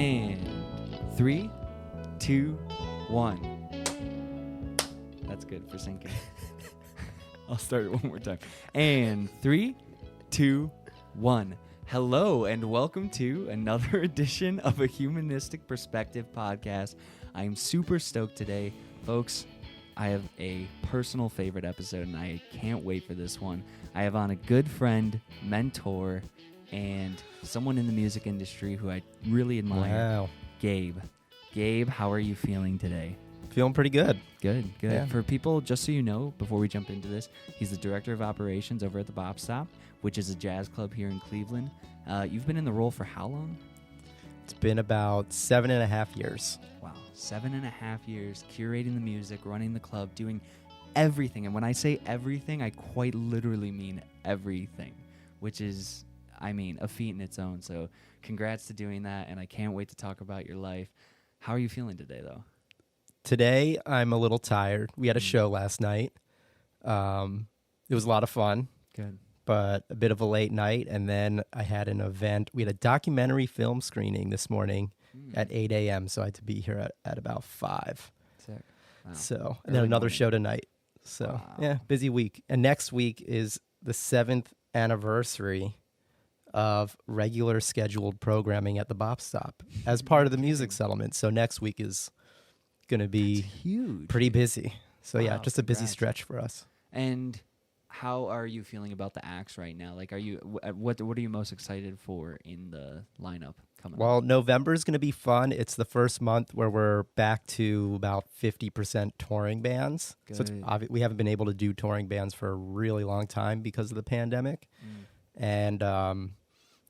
And 3, 2, 1. That's good for syncing. I'll start it one more time. And 3, 2, 1. Hello and welcome to another edition of a Humanistic Perspective podcast. I am super stoked today. Folks, I have a personal favorite episode and I can't wait for this one. I have on a good friend, mentor, and someone in the music industry who I really admire. Wow. Gabe. Gabe, how are you feeling today? Feeling pretty good. Good. Yeah. For people, just so you know, before we jump into this, he's the director of operations over at the Bop Stop, which is a jazz club here in Cleveland. You've been in the role for how long? It's been about 7.5 years. Wow, 7.5 years, curating the music, running the club, doing everything. And when I say everything, I quite literally mean everything, which is, a feat in its own. So congrats to doing that, and I can't wait to talk about your life. How are you feeling today, though? Today, I'm a little tired. We had a show last night. It was a lot of fun. Good. But a bit of a late night, and then I had an event. We had a documentary film screening this morning at 8 a.m., so I had to be here at about 5. Sick. Wow. So, and then another show tonight. So, yeah, busy week. And next week is the 7th anniversary of regular scheduled programming at the Bop Stop as part of the music settlement. So next week is going to be huge. pretty busy. So yeah, just a busy congrats. stretch for us. And how are you feeling about the acts right now? Like, what are you most excited for in the lineup coming up? Well, November is going to be fun. It's the first month where we're back to about 50% touring bands. Good. So it's we haven't been able to do touring bands for a really long time because of the pandemic. And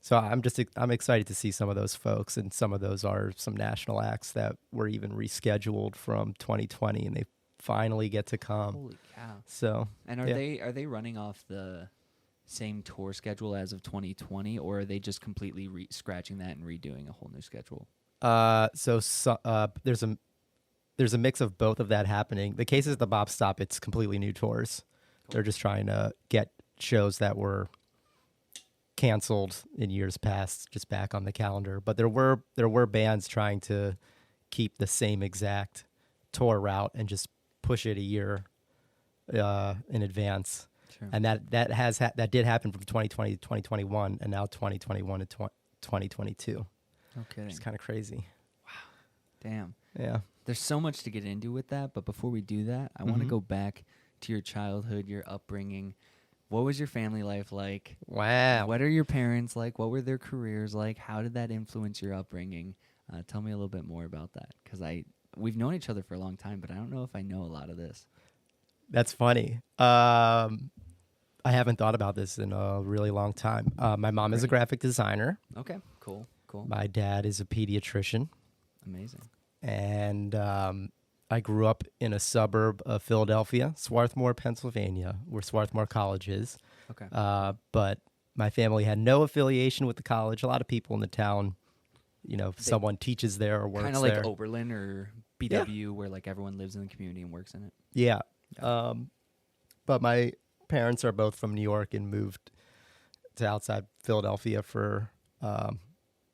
so I'm excited to see some of those folks, and some of those are some national acts that were even rescheduled from 2020, and they finally get to come. Holy cow! So, and are they running off the same tour schedule as of 2020, or are they just completely scratching that and redoing a whole new schedule? There's a mix of both of that happening. The cases at the Bop Stop, it's completely new tours. Cool. They're just trying to get shows that were canceled in years past just back on the calendar. But there were bands trying to keep the same exact tour route and just push it a year in advance. Sure. And that did happen from 2020 to 2021, and now 2021 to 2022. Okay, it's kind of crazy. Wow, damn. Yeah, there's so much to get into with that, but before we do that, I want to go back to your childhood, your upbringing. What was your family life like? Wow. What are your parents like? What were their careers like? How did that influence your upbringing? Tell me a little bit more about that, because we've known each other for a long time, but I don't know if I know a lot of this. That's funny. I haven't thought about this in a really long time. My mom is a graphic designer. Okay, cool. My dad is a pediatrician. Amazing. And I grew up in a suburb of Philadelphia, Swarthmore, Pennsylvania, where Swarthmore College is. Okay. But my family had no affiliation with the college. A lot of people in the town, someone teaches there or works there. Kind of like Oberlin or BW, where like everyone lives in the community and works in it. Yeah. But my parents are both from New York and moved to outside Philadelphia for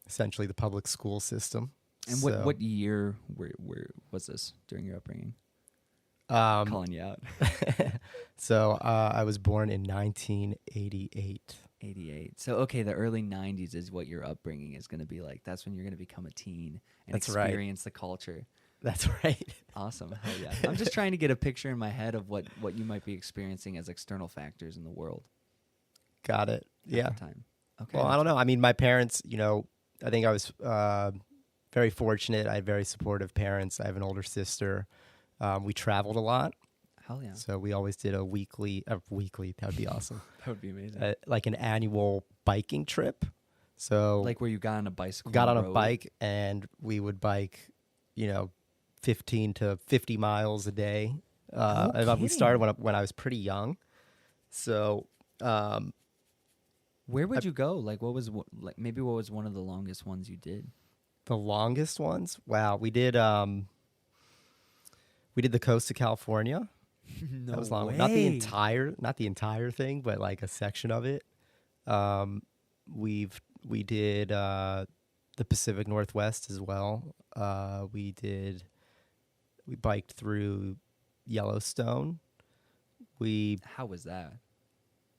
essentially the public school system. And so, what year where was this during your upbringing? Calling you out. So I was born in 1988. 88. So, okay, the early 90s is what your upbringing is going to be like. That's when you're going to become a teen and experience the culture. That's right. Awesome. Hell yeah. I'm just trying to get a picture in my head of what you might be experiencing as external factors in the world. Got it. Yeah. Time. Okay. Well, I don't know. I mean, my parents, I think I was very fortunate. I had very supportive parents. I have an older sister. We traveled a lot. Hell yeah. So we always did a weekly, that would be awesome. That would be amazing. Like an annual biking trip. So like where you got on a bicycle. Got on a bike and we would bike, 15 to 50 miles a day. We started when I was pretty young. So, where would you go? Like, what was one of the longest ones you did? The longest ones? Wow, we did the coast of California. No that was long. way. Not the entire thing, but like a section of it. We did the Pacific Northwest as well. We biked through Yellowstone. How was that?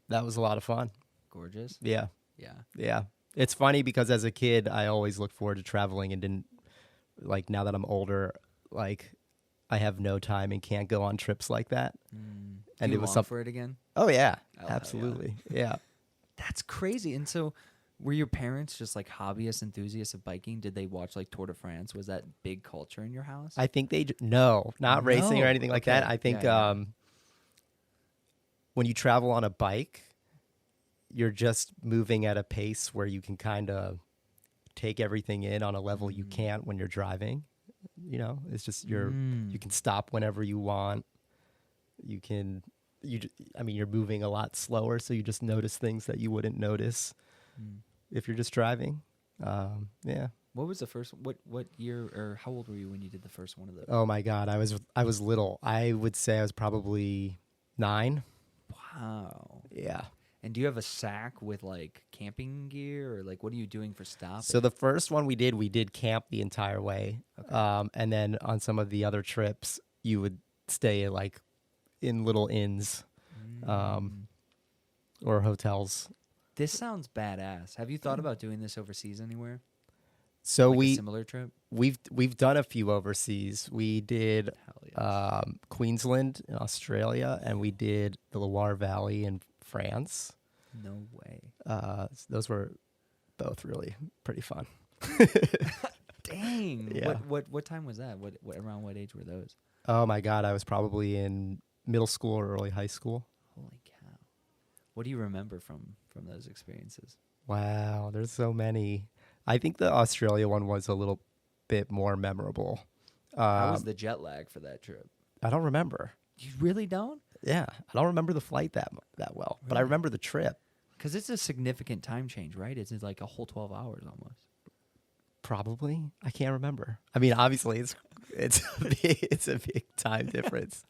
That was a lot of fun. Gorgeous? Yeah. Yeah. Yeah. It's funny because as a kid, I always looked forward to traveling and didn't, like, now that I'm older, like, I have no time and can't go on trips like that. And do you long for it again? Oh, yeah. Oh, absolutely. Yeah. That's crazy. And so were your parents just like hobbyists, enthusiasts of biking? Did they watch like Tour de France? Was that big culture in your house? I think no, not racing or anything like that. I think when you travel on a bike, you're just moving at a pace where you can kind of take everything in on a level you can't when you're driving. You know, it's just you can stop whenever you want. You're moving a lot slower, so you just notice things that you wouldn't notice if you're just driving. Yeah. What was the first? What year or how old were you when you did the first one of those? Oh my God, I was little. I would say I was probably 9. Wow. Yeah. And do you have a sack with like camping gear or like what are you doing for stopping? So the first one we did camp the entire way. Okay. And then on some of the other trips, you would stay like in little inns or hotels. This sounds badass. Have you thought about doing this overseas anywhere? So like a similar trip? We've done a few overseas. We did Queensland in Australia, and we did the Loire Valley in France. No way. Those were both really pretty fun. Dang. Yeah. What time was that? What around what age were those? Oh my God, I was probably in middle school or early high school. Holy cow. What do you remember from those experiences? Wow, there's so many. I think the Australia one was a little bit more memorable. How was the jet lag for that trip? I don't remember. You really don't? Yeah, I don't remember the flight that well, but I remember the trip. Because it's a significant time change, right? It's like a whole 12 hours almost. Probably. I can't remember. I mean, obviously, it's a big time difference.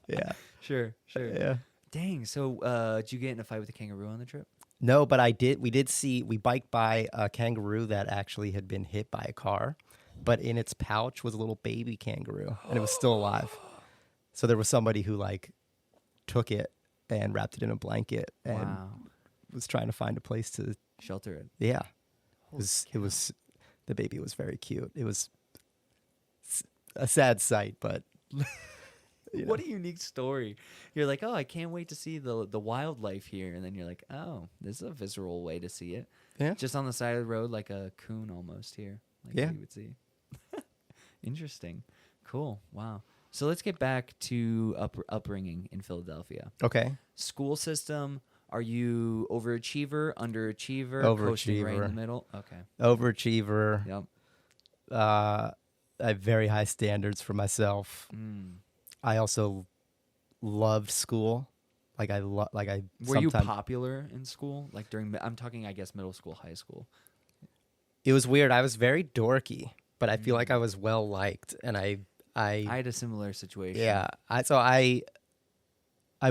Yeah. Sure. Yeah. Dang. So did you get in a fight with a kangaroo on the trip? No, but we biked by a kangaroo that actually had been hit by a car, but in its pouch was a little baby kangaroo, and it was still alive. So there was somebody who like took it and wrapped it in a blanket and was trying to find a place to shelter it. Yeah. It was the baby was very cute. It was a sad sight, but What a unique story. You're like, oh, I can't wait to see the wildlife here. And then you're like, oh, this is a visceral way to see it. Yeah. Just on the side of the road, like a coon almost here. Like yeah. you would see. Interesting. Cool. Wow. So let's get back to upbringing in Philadelphia. Okay. School system. Are you overachiever, underachiever, coasting right in the middle? Okay. Overachiever. Yep. I have very high standards for myself. I also loved school. Were you popular in school? Like I'm talking, I guess, middle school, high school. It was weird. I was very dorky, but I feel like I was well liked, and I had a similar situation. Yeah. I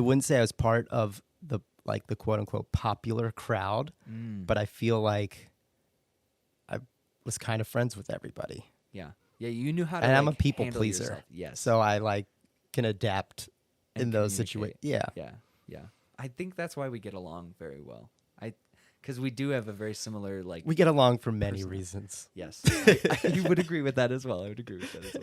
wouldn't say I was part of the quote unquote popular crowd, but I feel like I was kind of friends with everybody. Yeah. Yeah. You knew how to. And I'm a people pleaser. Yourself. Yes. So I can adapt in those situations. Yeah. Yeah. Yeah. I think that's why we get along very well. Because we do have a very similar We get along for many reasons. Yes. You would agree with that as well. I would agree with that as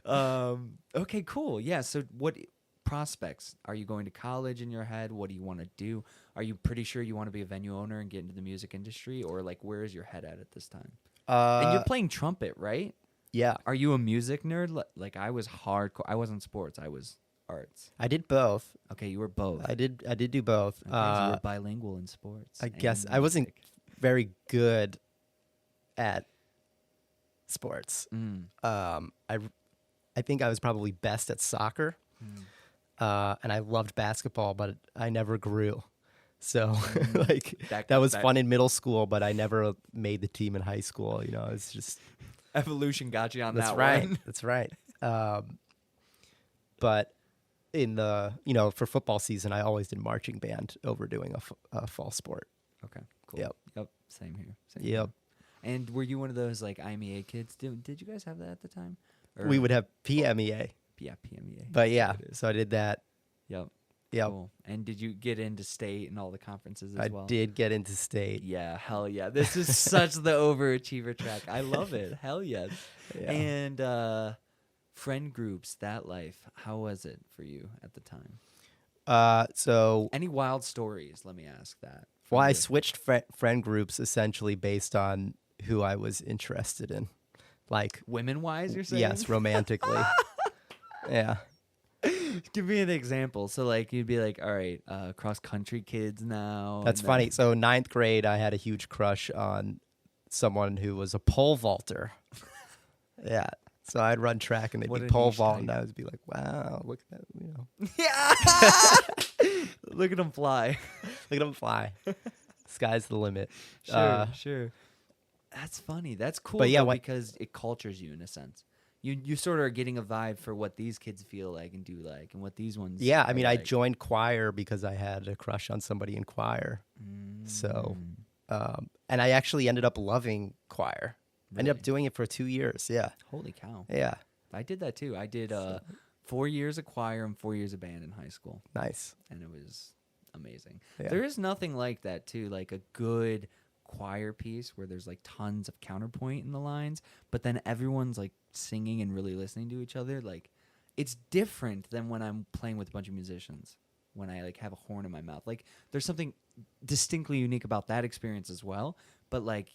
well. Okay, cool. Yeah. So what prospects? Are you going to college in your head? What do you want to do? Are you pretty sure you want to be a venue owner and get into the music industry? Or where is your head at this time? And you're playing trumpet, right? Yeah. Are you a music nerd? Like I was hardcore. I wasn't sports. I was arts. I did both. Okay, you were both. I did do both. Okay, so you were bilingual in sports. I guess I wasn't very good at sports. I think I was probably best at soccer, and I loved basketball, but I never grew. So that was fun in middle school, but I never made the team in high school. It's just evolution got you on that one. That's right. But in the for football season, I always did marching band over doing a fall sport. Okay, cool. Yep. Same here. Yep. And were you one of those like IMEA kids? Did you guys have that at the time? Or, We would have PMEA, yeah, PMEA. but yeah, That's what it is. so I did that. Yep. Yep. Cool. And did you get into state and all the conferences as I well? did get into state. Yeah, hell yeah. This is such the overachiever track. I love it. Hell yes. Yeah. And friend groups, that life, how was it for you at the time? So Any wild stories? Let me ask that. well, I You. switched friend groups essentially based on who I was interested in, like Women-wise, you're saying? yes, romantically. Yeah. Give me an example. So, like, you'd be like, all right, cross-country kids now. That's and funny. So ninth grade, I had a huge crush on someone who was a pole vaulter. Yeah. So I'd run track and they'd What be a pole niche vault, and type. I would be like, "Wow, look at that! You know, Yeah. Look at them fly. look at them fly. Sky's the limit." Sure, sure. That's funny. That's cool. But yeah, though, what- because it cultures you in a sense. You sort of are getting a vibe for what these kids feel like and do like, and what these ones. Yeah, I are mean, I like. joined choir because I had a crush on somebody in choir. So, and I actually ended up loving choir. I ended Really? up doing it for 2 years. Yeah, Holy cow! yeah, I did that too. I did 4 years of choir and 4 years of band in high school, nice. and it was amazing. Yeah. There is nothing like that too, like a good choir piece where there's like tons of counterpoint in the lines, but then everyone's like singing and really listening to each other. Like, it's different than when I'm playing with a bunch of musicians, when I like have a horn in my mouth. Like, there's something distinctly unique about that experience as well, but like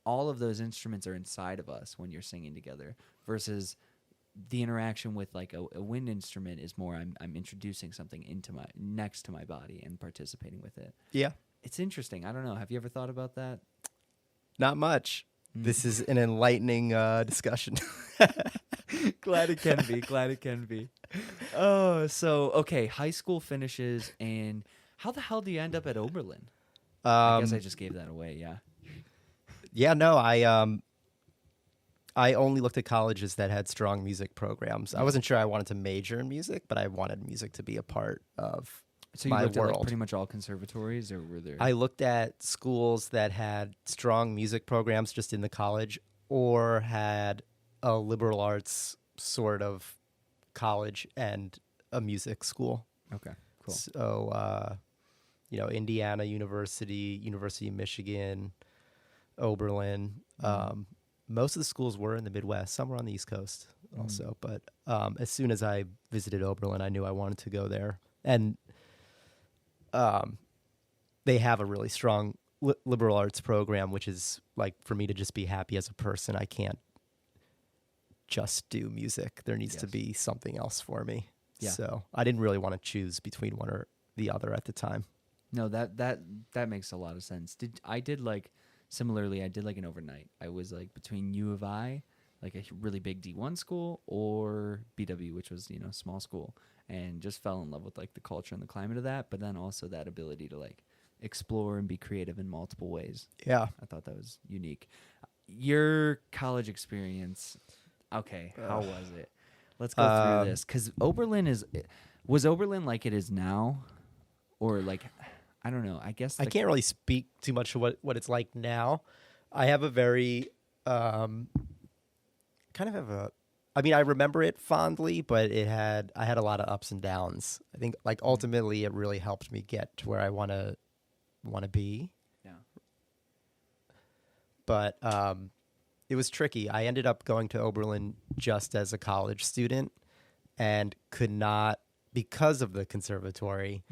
all of those instruments are inside of us when you're singing together, versus the interaction with like a wind instrument is more I'm introducing something into my next to my body and participating with it. Yeah, It's interesting. I don't know. Have you ever thought about that? not much. This is an enlightening discussion. Glad it can be. Glad it can be. Oh, so okay. High school finishes, and how the hell do you end up at Oberlin? I guess I just gave that away. Yeah. Yeah, no, I only looked at colleges that had strong music programs. I wasn't sure I wanted to major in music, but I wanted music to be a part of So you my looked at like world. pretty much all conservatories, or were there? I looked at schools that had strong music programs just in the college, or had a liberal arts sort of college and a music school. Okay. Cool. So, Indiana University, University of Michigan, Oberlin. Most of the schools were in the Midwest. Some were on the East Coast also. But as soon as I visited Oberlin, I knew I wanted to go there. And they have a really strong liberal arts program, which is like for me to just be happy as a person. I can't just do music. There needs to Yes. be something else for me. Yeah. So I didn't really want to choose between one or the other at the time. No, that makes a lot of sense. I did like an overnight. I was like between U of I, like a really big D1 school, or BW, which was, small school, and just fell in love with like the culture and the climate of that, but then also that ability to like explore and be creative in multiple ways. Yeah. I thought that was unique. Your college experience, okay, how was it? Let's go through this, because was Oberlin like it is now, or like, I don't know. I guess I can't really speak too much to what it's like now. I have a very I remember it fondly, but I had a lot of ups and downs. I think like ultimately it really helped me get to where I want to be. Yeah. But it was tricky. I ended up going to Oberlin just as a college student and could not, because of the conservatory,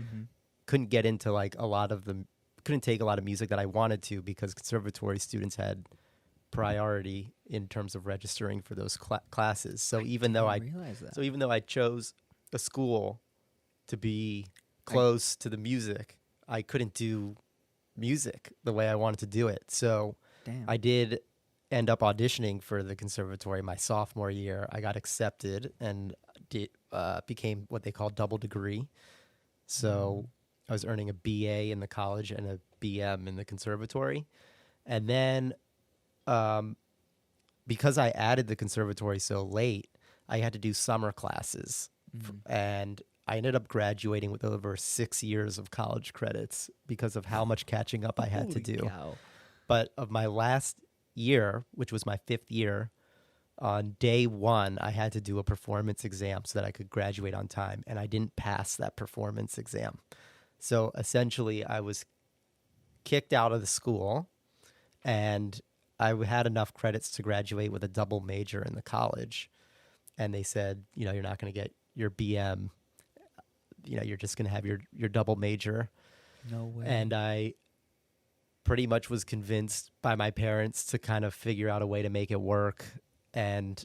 couldn't get into like couldn't take a lot of music that I wanted to, because conservatory students had priority in terms of registering for those classes. So even though I chose a school to be close to the music, I couldn't do music the way I wanted to do it. So Damn. I did end up auditioning for the conservatory my sophomore year. I got accepted and became what they call double degree. So I was earning a BA in the college and a BM in the conservatory. And then because I added the conservatory so late, I had to do summer classes. And I ended up graduating with over 6 years of college credits because of how much catching up I had to Holy do. cow. But of my last year, which was my 5th year, on day 1, I had to do a performance exam so that I could graduate on time, and I didn't pass that performance exam. So essentially, I was kicked out of the school, and I had enough credits to graduate with a double major in the college. And they said, you're not going to get your BM. You're just going to have your double major. No way. And I pretty much was convinced by my parents to kind of figure out a way to make it work. And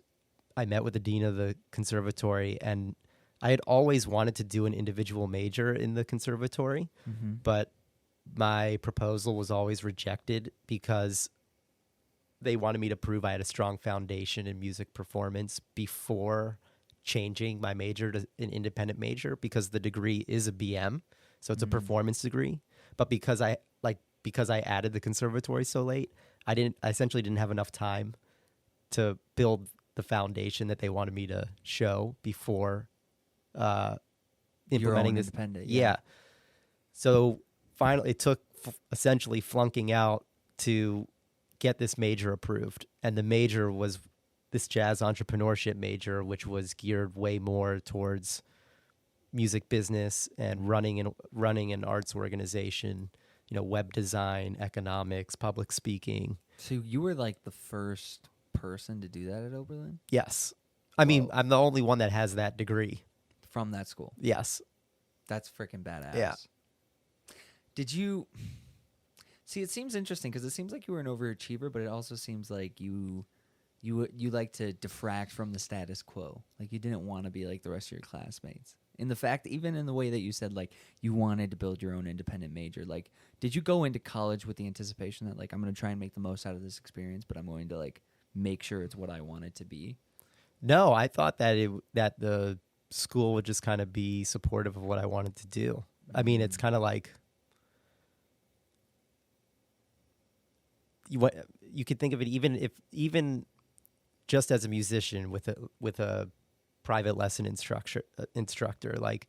I met with the dean of the conservatory, and I had always wanted to do an individual major in the conservatory, but my proposal was always rejected because they wanted me to prove I had a strong foundation in music performance before changing my major to an independent major, because the degree is a BM, so it's a performance degree. But because I added the conservatory so late, I essentially didn't have enough time to build the foundation that they wanted me to show before implementing this. Independent. Yeah. So finally, it took essentially flunking out to get this major approved, and the major was this jazz entrepreneurship major, which was geared way more towards music business and running an arts organization, web design, economics, public speaking. So you were like the first person to do that at Oberlin? Yes. I mean, I'm the only one that has that degree. From that school? Yes. That's freaking badass. Yeah. Did you... See, it seems interesting because it seems like you were an overachiever, but it also seems like you like to diffract from the status quo. Like you didn't want to be like the rest of your classmates. In the fact, even in the way that you said, like, you wanted to build your own independent major, like, did you go into college with the anticipation that, like, I'm going to try and make the most out of this experience, but I'm going to, like, make sure it's what I want it to be? No, I thought that that the school would just kind of be supportive of what I wanted to do. I mean, it's kind of like you could think of it even just as a musician with a private lesson instructor, like,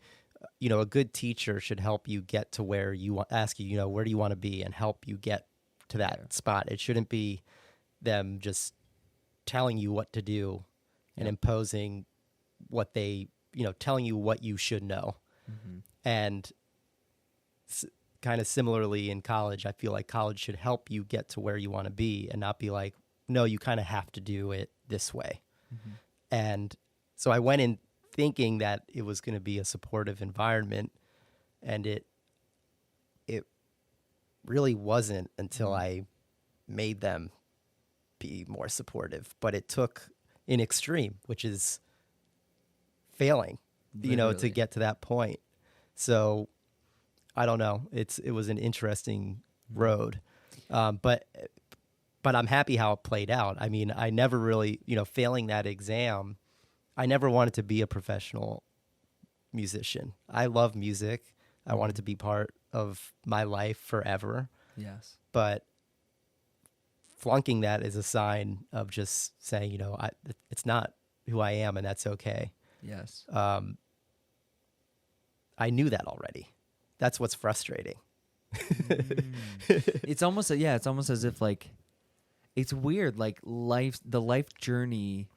a good teacher should help you get to where ask you, where do you want to be, and help you get to that spot. It shouldn't be them just telling you what to do and imposing what they, telling you what you should know. And kind of similarly in college, I feel like college should help you get to where you want to be and not be like, no, you kind of have to do it this way. And so I went in thinking that it was going to be a supportive environment, and it really wasn't until I made them be more supportive. But it took an extreme, which is failing, to get to that point. So I don't know. It was an interesting road, but I'm happy how it played out. I mean, I never really, failing that exam, I never wanted to be a professional musician. I love music. I want it to be part of my life forever. Yes. But flunking that is a sign of just saying, it's not who I am, and that's okay. Yes. I knew that already. That's what's frustrating. It's almost as if, like, it's weird, like, the life journey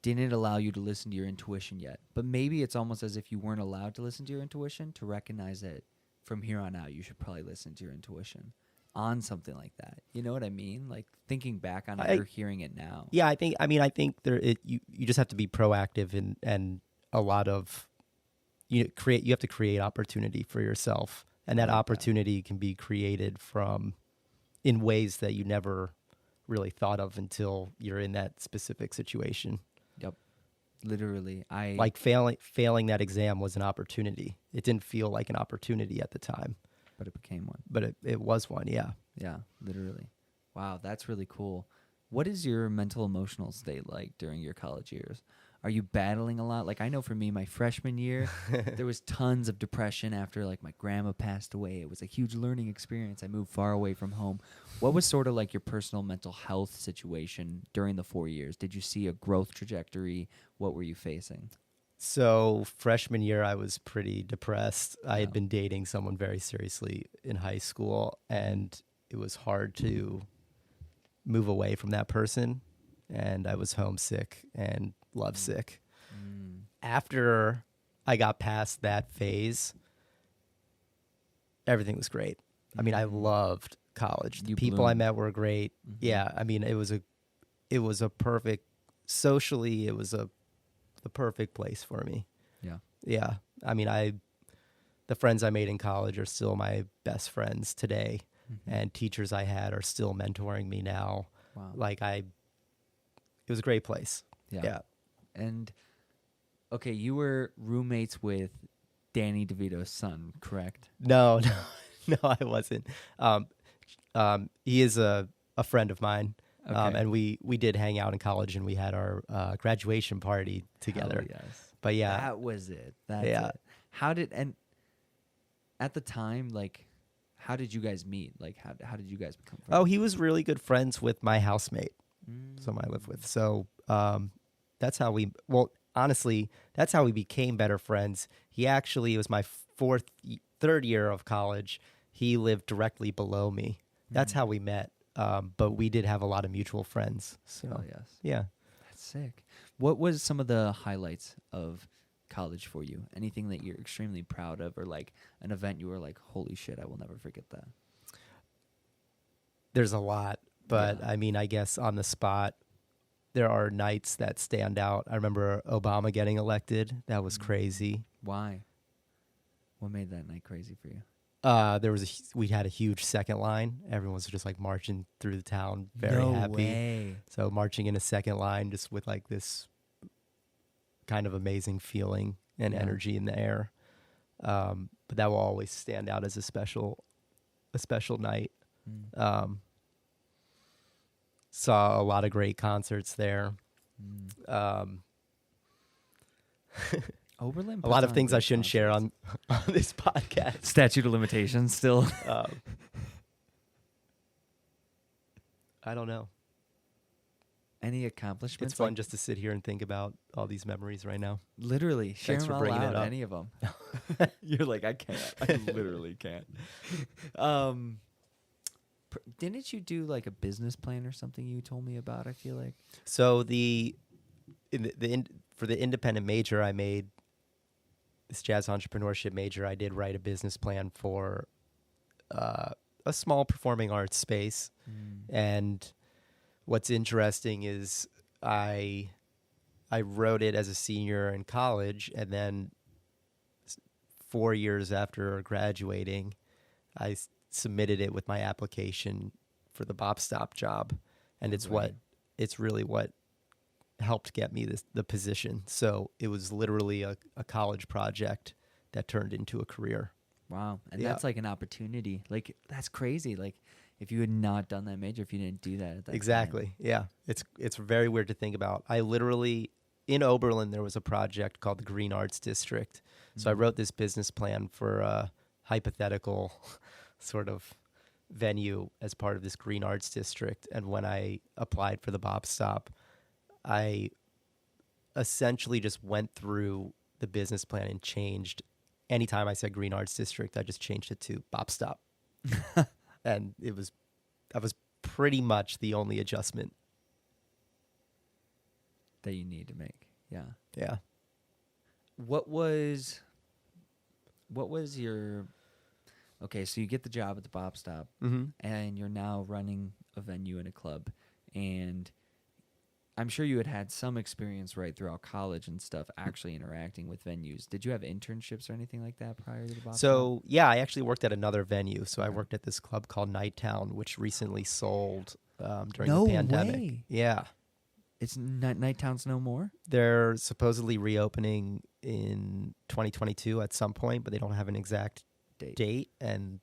didn't allow you to listen to your intuition yet. But maybe it's almost as if you weren't allowed to listen to your intuition to recognize that from here on out you should probably listen to your intuition on something like that. You know what I mean? Like, thinking back on it, you're hearing it now. Yeah, I think you just have to be proactive and a lot of you have to create opportunity for yourself, and that opportunity can be created in ways that you never really thought of until you're in that specific situation. Yep. Literally. Like failing that exam was an opportunity. It didn't feel like an opportunity at the time, but it became one. But it was one, yeah. Yeah, literally. Wow, that's really cool. What is your mental emotional state like during your college years? Are you battling a lot? Like, I know for me, my freshman year, there was tons of depression after, like, my grandma passed away. It was a huge learning experience. I moved far away from home. What was sort of like your personal mental health situation during the 4 years? Did you see a growth trajectory? What were you facing? So freshman year, I was pretty depressed. I had been dating someone very seriously in high school, and it was hard to move away from that person, and I was homesick and lovesick. After I got past that phase, everything was great. I mean, I loved college. The people I met were great. Yeah, I mean, it was a perfect, socially, it was the perfect place for me. Yeah. Yeah. I mean, the friends I made in college are still my best friends today, and teachers I had are still mentoring me now. Wow. Like it was a great place. Yeah. And okay, you were roommates with Danny DeVito's son, correct? No, I wasn't. He is a friend of mine. Okay. And we did hang out in college, and we had our graduation party together. Hell yes. But yeah, That was it. That's Yeah. it. And at the time, like, how did you guys meet? Like, how did you guys become friends? oh, he was really good friends with my housemate, someone I live with. So that's how honestly, that's how we became better friends. He actually, it was my third year of college. He lived directly below me. That's how we met. But we did have a lot of mutual friends. So Hell yes. yeah. That's sick. What was some of the highlights of college for you? Anything that you're extremely proud of, or like an event you were like, holy shit, I will never forget that? There's a lot, but Yeah. I mean, I guess on the spot, there are nights that stand out. I remember Obama getting elected. That was crazy. Why? What made that night crazy for you? We had a huge second line. Everyone was just like marching through the town, very No happy. way. So marching in a second line, just with like this kind of amazing feeling and Yeah. energy in the air. But that will always stand out as a special night. Saw a lot of great concerts there. Oberlin. A lot of things I shouldn't share on this podcast. Statute of limitations still. I don't know. Any accomplishments? It's fun just to sit here and think about all these memories right now. Literally, share Thanks them for out bringing it loud, up. any of them. You're like, I can't. I literally can't. Didn't you do like a business plan or something you told me about? I feel like. So for the independent major I made, this jazz entrepreneurship major, I did write a business plan for a small performing arts space. And what's interesting is I wrote it as a senior in college, and then 4 years after graduating, I submitted it with my application for the Bop Stop job, and it's really what helped get me the position. So it was literally a college project that turned into a career. Wow, and Yeah. that's like an opportunity. Like that's crazy. Like if you had not done that major, if you didn't do that at that Exactly. time. Yeah. It's very weird to think about. I literally, in Oberlin, there was a project called the Green Arts District. So I wrote this business plan for a hypothetical sort of venue as part of this Green Arts District. And when I applied for the Bop Stop, I essentially just went through the business plan and changed. Anytime I said Green Arts District, I just changed it to Bop Stop. And that was pretty much the only adjustment That you need to make. Yeah. Yeah. What was your okay, so you get the job at the Bop Stop and you're now running a venue in a club, and I'm sure you had some experience right throughout college and stuff actually interacting with venues. Did you have internships or anything like that prior to the Bop Stop? So, yeah, I actually worked at another venue. So I worked at this club called Nighttown, which recently sold during No the pandemic. way. Yeah. It's Nighttown's no more? They're supposedly reopening in 2022 at some point, but they don't have an exact date. And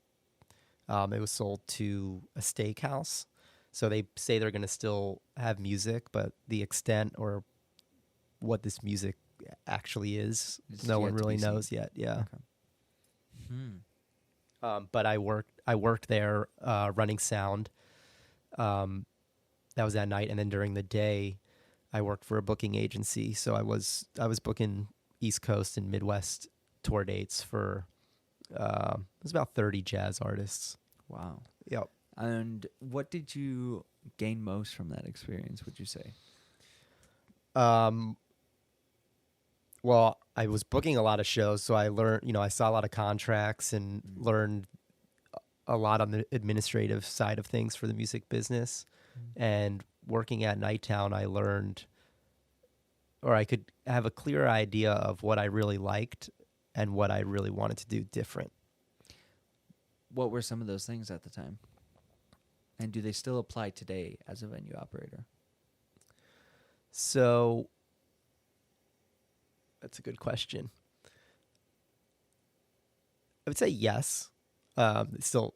it was sold to a steakhouse. So they say they're going to still have music, but the extent or what this music actually is, no one really knows yet. Yeah. Okay. But I worked there running sound. That was that night, and then during the day, I worked for a booking agency. So I was booking East Coast and Midwest tour dates for it was about 30 jazz artists. Wow. Yep. And what did you gain most from that experience, would you say? Well, I was booking a lot of shows, so I learned, I saw a lot of contracts and learned a lot on the administrative side of things for the music business. And working at Nighttown, I learned, or I could have a clear idea of what I really liked and what I really wanted to do different. What were some of those things at the time? And do they still apply today as a venue operator? So that's a good question. I would say yes. It still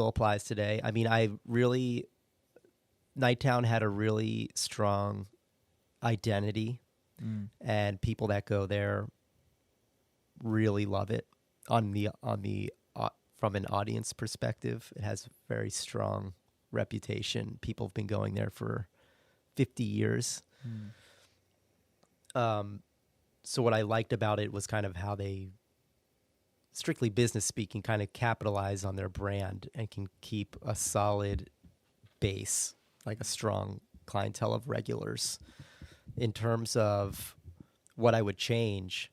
applies today. I mean, Nighttown had a really strong identity, and people that go there really love it. From an audience perspective, it has a very strong reputation. People have been going there for 50 years. So what I liked about it was kind of how they, strictly business speaking, kind of capitalize on their brand and can keep a solid base, like a strong clientele of regulars. In terms of what I would change,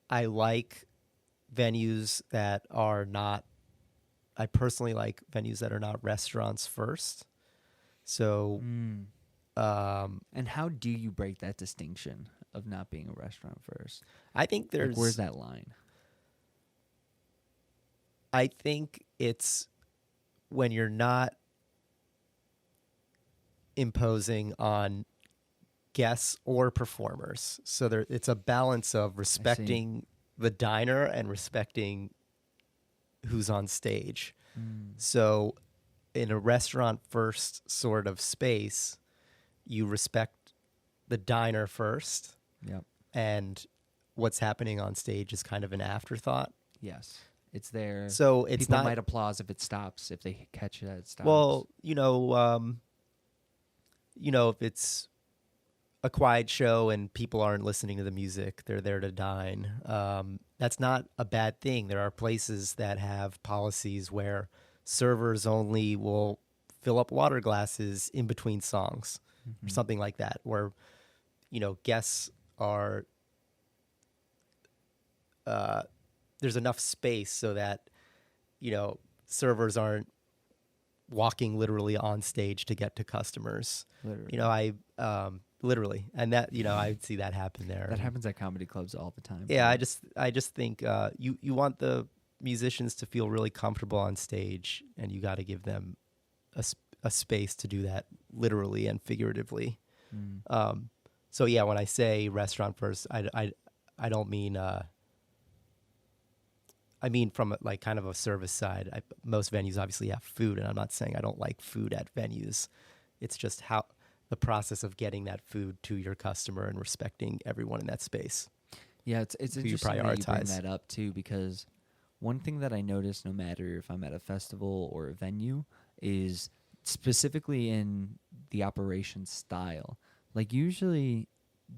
I like venues that are not, I personally like venues that are not restaurants first. So, and how do you break that distinction of not being a restaurant first? I think there's, where's that line? I think it's when you're not imposing on guests or performers. So it's a balance of respecting the diner and respecting who's on stage. So in a restaurant first sort of space, you respect the diner first. Yep. And what's happening on stage is kind of an afterthought. Yes. It's there. So it's people not, might applaud if it stops, if they catch that it stops. Well, if it's a quiet show and people aren't listening to the music, they're there to dine. That's not a bad thing. There are places that have policies where servers only will fill up water glasses in between songs or something like that, where, guests are, there's enough space so that, servers aren't walking literally on stage to get to customers. Literally. Literally. And that, I would see that happen there. That happens at comedy clubs all the time. Yeah, I just think you want the musicians to feel really comfortable on stage, and you got to give them a space to do that literally and figuratively. So yeah, when I say restaurant first, I don't mean I mean from like kind of a service side. Most venues obviously have food, and I'm not saying I don't like food at venues. It's just how the process of getting that food to your customer and respecting everyone in that space. Yeah, it's interesting that you bring that up too, because one thing that I notice, no matter if I'm at a festival or a venue, is specifically in the operation style. Like usually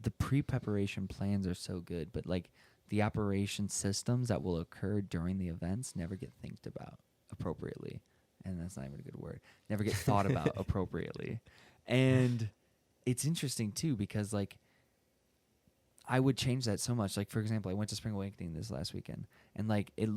the pre-preparation plans are so good, but like the operation systems that will occur during the events never get thinked about appropriately. And that's not even a good word. Never get thought about appropriately. And it's interesting too, because like I would change that so much. Like, for example, I went to Spring Awakening this last weekend, and like it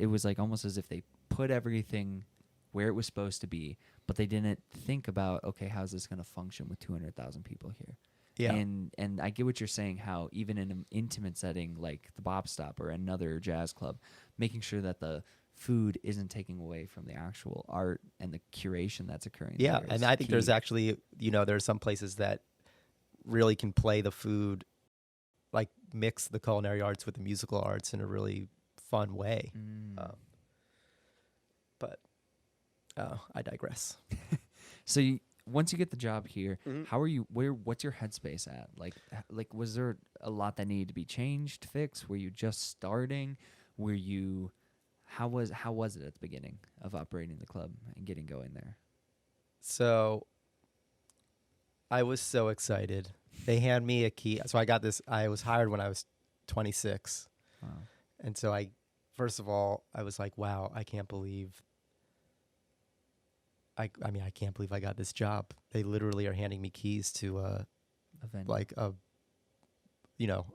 was like almost as if they put everything where it was supposed to be, but they didn't think about, okay, how's this going to function with 200,000 people here? Yeah. And I get what you're saying, how even in an intimate setting like the Bop Stop or another jazz club, making sure that the food isn't taking away from the actual art and the curation that's occurring. Yeah, and I think key. there's actually, there's some places that really can play the food, like mix the culinary arts with the musical arts in a really fun way. But I digress. So once you get the job here, how are you? What's your headspace at? Like, was there a lot that needed to be changed, fixed? Were you just starting? Were you? How was it at the beginning of operating the club and getting going there? So I was so excited. They hand me a key. So I got this. I was hired when I was 26. Wow. And so first of all, I was like, wow, I can't believe. I mean, I can't believe I got this job. They literally are handing me keys to Event. like a, you know,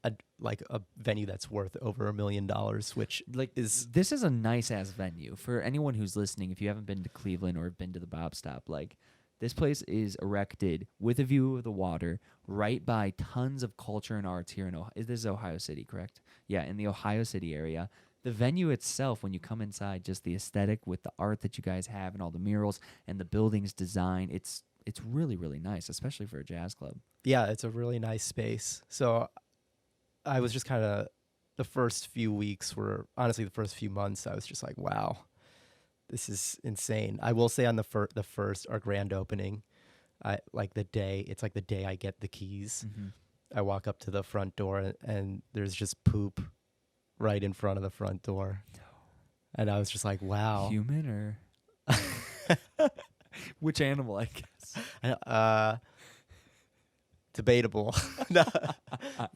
a venue that's worth over $1 million, which Like is this is a nice ass venue for anyone who's listening. If you haven't been to Cleveland or been to the Bop Stop, like this place is erected with a view of the water, right by tons of culture and arts here in Ohio. This is Ohio City, correct? Yeah, in the Ohio City area. The venue itself, when you come inside, just the aesthetic with the art that you guys have and all the murals and the building's design, it's really, really nice, especially for a jazz club. yeah, it's a really nice space. So I was just kind of the first few weeks were honestly the first few months. I was just like, wow, this is insane. I will say on the first our grand opening, I like the day. It's like the day I get the keys. Mm-hmm. I walk up to the front door and there's just poop right in front of the front door, and I was just like, wow. Human or which animal? I guess. Debatable.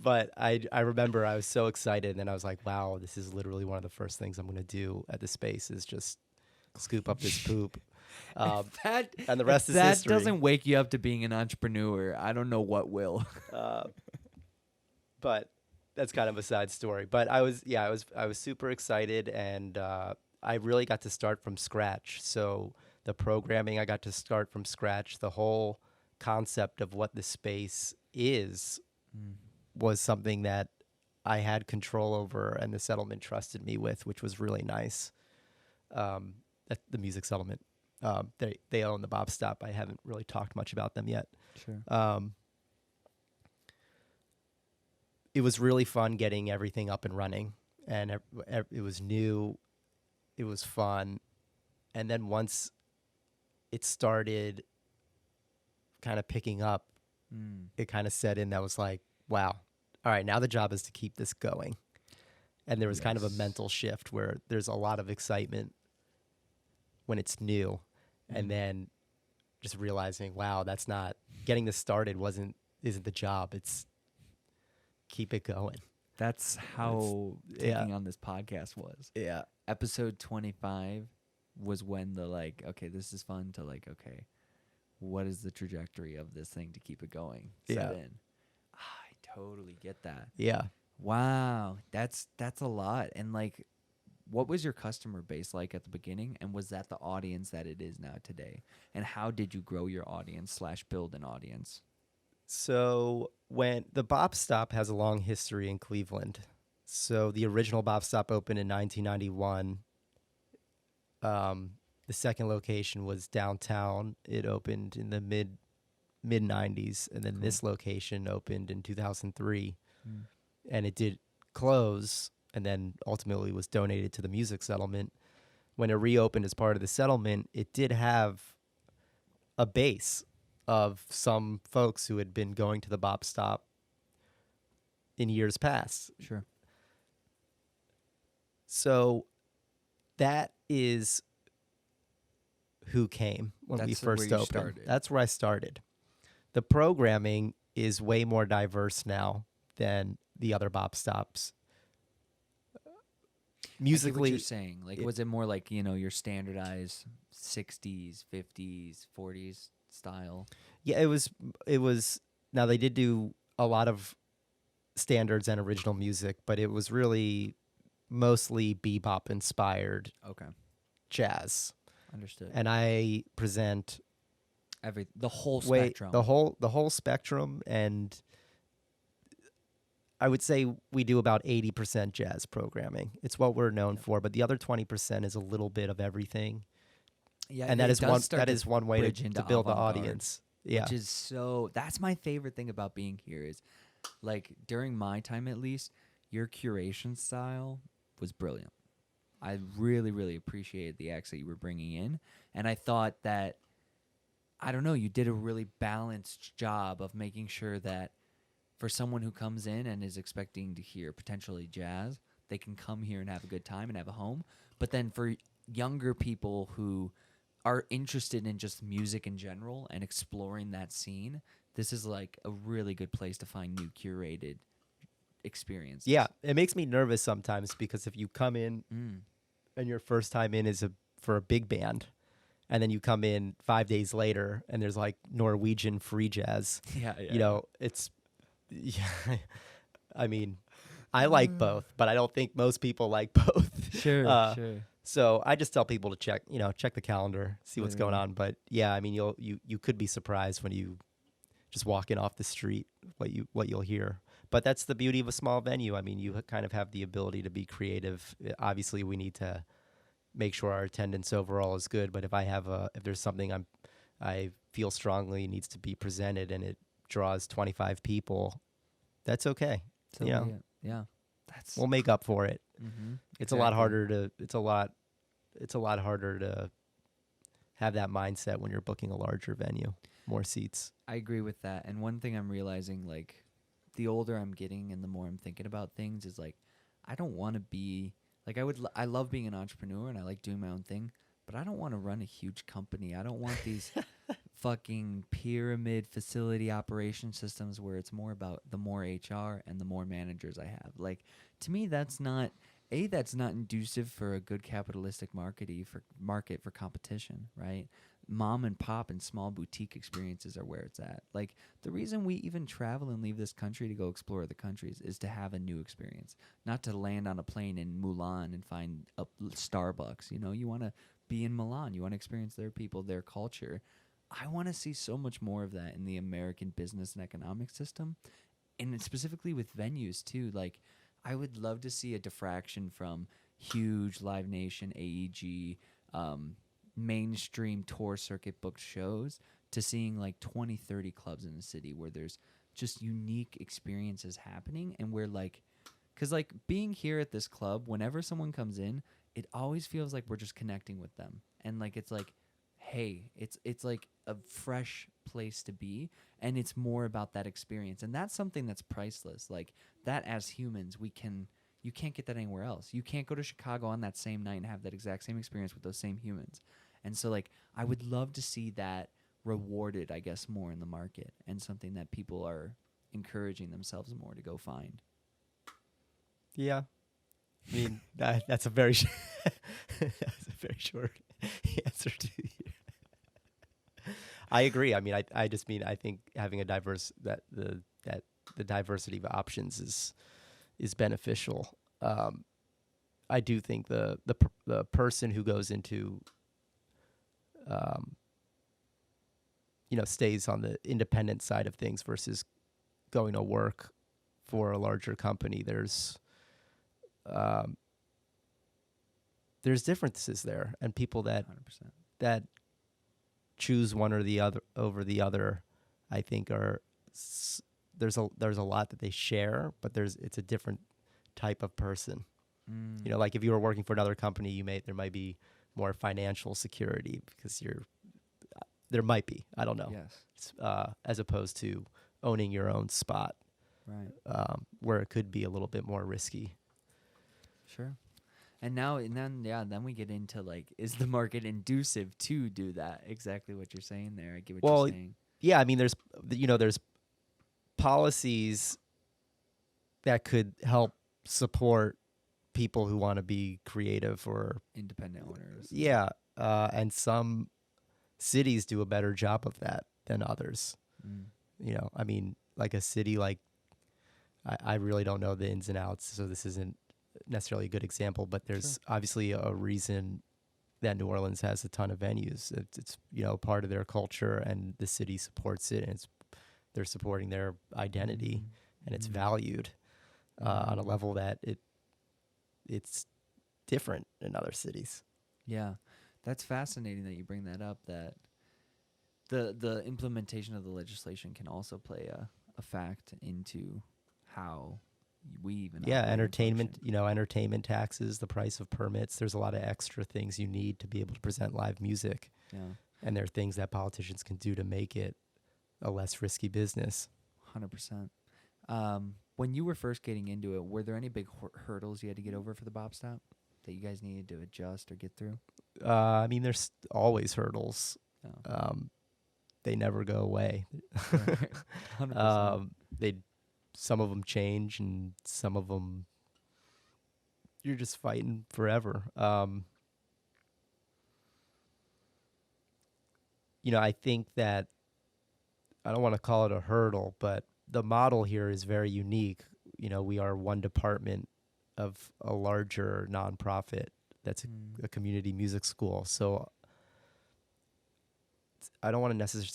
But I remember I was so excited, and then I was like, wow, this is literally one of the first things I'm going to do at the space is just scoop up this poop. And the rest is history. That doesn't wake you up to being an entrepreneur. I don't know what will. But that's kind of a side story. But I was super excited, and I really got to start from scratch. So the programming, I got to start from scratch. The whole concept of what the space is was something that I had control over, and the settlement trusted me with, which was really nice. The music settlement, they own the Bop Stop. I haven't really talked much about them yet. Sure. It was really fun getting everything up and running, and it was new, it was fun, and then once it started kind of picking up, it kind of set in that was like, wow, all right, now the job is to keep this going. And there was kind of a mental shift where there's a lot of excitement when it's new, and then just realizing, wow, that's not getting this started isn't the job. It's keep it going. That's how taking on this podcast was. Yeah. Episode 25 was when the like, okay, this is fun to like, okay, what is the trajectory of this thing to keep it going? Set in. I totally get that. Yeah. Wow. That's a lot. And like, what was your customer base like at the beginning? And was that the audience that it is now today? And how did you grow your audience / build an audience? So when the Bop Stop has a long history in Cleveland. So the original Bop Stop opened in 1991. The second location was downtown. It opened in the mid 90s, and then this location opened in 2003. And it did close, and then ultimately was donated to the music settlement. When it reopened as part of the settlement, it did have a base of some folks who had been going to the Bop Stop in years past. Sure. So that is who came when we first opened. That's where I started. The programming is way more diverse now than the other Bop Stops. Musically, I get what you're saying, like, was it more like, you know, your standardized 60s, 50s, 40s style? Yeah, it was. Now they did do a lot of standards and original music, but it was really mostly bebop inspired. Okay. Jazz. Understood. And I present the whole spectrum. The whole spectrum, and I would say we do about 80% jazz programming. It's what we're known for, but the other 20% is a little bit of everything. Yeah, and that is one way to build the audience. Yeah. Which is that's my favorite thing about being here is, like, during my time at least, your curation style was brilliant. I really, really appreciated the acts that you were bringing in. And I thought that, I don't know, you did a really balanced job of making sure that for someone who comes in and is expecting to hear potentially jazz, they can come here and have a good time and have a home. But then for younger people who are interested in just music in general and exploring that scene, this is like a really good place to find new curated experiences. Yeah, it makes me nervous sometimes because if you come in and your first time in is for a big band, and then you come in 5 days later and there's like Norwegian free jazz. Yeah. You know, it's yeah. I mean, I like both, but I don't think most people like both. Sure. So I just tell people to check the calendar, see what's going Literally. on. But yeah, I mean, you could be surprised when you just walking off the street what you'll hear. But that's the beauty of a small venue. I mean, you kind of have the ability to be creative. Obviously, we need to make sure our attendance overall is good. But if there's something I feel strongly needs to be presented and it draws 25 people, that's okay. So You know, yeah. That's we'll make up for it. It's a lot exactly. harder to it's a lot harder to have that mindset when you're booking a larger venue, more seats. I agree with that. And one thing I'm realizing, like, the older I'm getting and the more I'm thinking about things is like, I don't want to be like I love being an entrepreneur and I like doing my own thing, but I don't want to run a huge company. I don't want these fucking pyramid facility operation systems where it's more about the more HR and the more managers I have. Like, to me, that's not inducive for a good capitalistic market for competition, right? Mom and pop and small boutique experiences are where it's at. Like, the reason we even travel and leave this country to go explore other countries is to have a new experience, not to land on a plane in Mulan and find a Starbucks. You know, you want to be in Milan. You want to experience their people, their culture. I want to see so much more of that in the American business and economic system, and specifically with venues too. Like, I would love to see a diffraction from huge Live Nation, AEG, mainstream tour circuit booked shows to seeing like 20, 30 clubs in the city where there's just unique experiences happening, and where like, because like being here at this club, whenever someone comes in, it always feels like we're just connecting with them, and like it's like, hey, it's like a fresh place to be, and it's more about that experience, and that's something that's priceless. Like, that as humans, you can't get that anywhere else. You can't go to Chicago on that same night and have that exact same experience with those same humans. And so like, I would love to see that rewarded, I guess, more in the market, and something that people are encouraging themselves more to go find. Yeah, I mean that's a very that's a very short answer to you. I agree. I mean, I just mean I think having a the diversity of options is beneficial. I do think the person who goes into stays on the independent side of things versus going to work for a larger company, there's differences there, and people that 100%. that choose one or the other over the other, I think there's a lot that they share, but it's a different type of person. You know, like if you were working for another company, there might be more financial security because there might be, I don't know. Yes. As opposed to owning your own spot, Right. where it could be a little bit more risky. Sure. And then we get into like, is the market inducive to do that? Exactly what you're saying there. I get what you're saying. Yeah, I mean, there's policies that could help support people who want to be creative or Independent owners. Yeah, and some cities do a better job of that than others. You know, I mean, like a city like, I really don't know the ins and outs, so this isn't necessarily a good example, but there's obviously a reason that New Orleans has a ton of venues. It's part of their culture, and the city supports it, and they're supporting their identity, and it's valued on a level that it's different in other cities. Yeah, that's fascinating that you bring that up, that the implementation of the legislation can also play a fact into how we even entertainment entertainment taxes, the price of permits. There's a lot of extra things you need to be able to present live music. And there are things that politicians can do to make it a less risky business. 100%. When you were first getting into it, were there any big hurdles you had to get over for the Bop Stop that you guys needed to adjust or get through? I mean, there's always hurdles. They never go away. 100%. some of them change, and some of them you're just fighting forever. I think that I don't want to call it a hurdle, but the model here is very unique. We are one department of a larger nonprofit that's a community music school. So I don't want to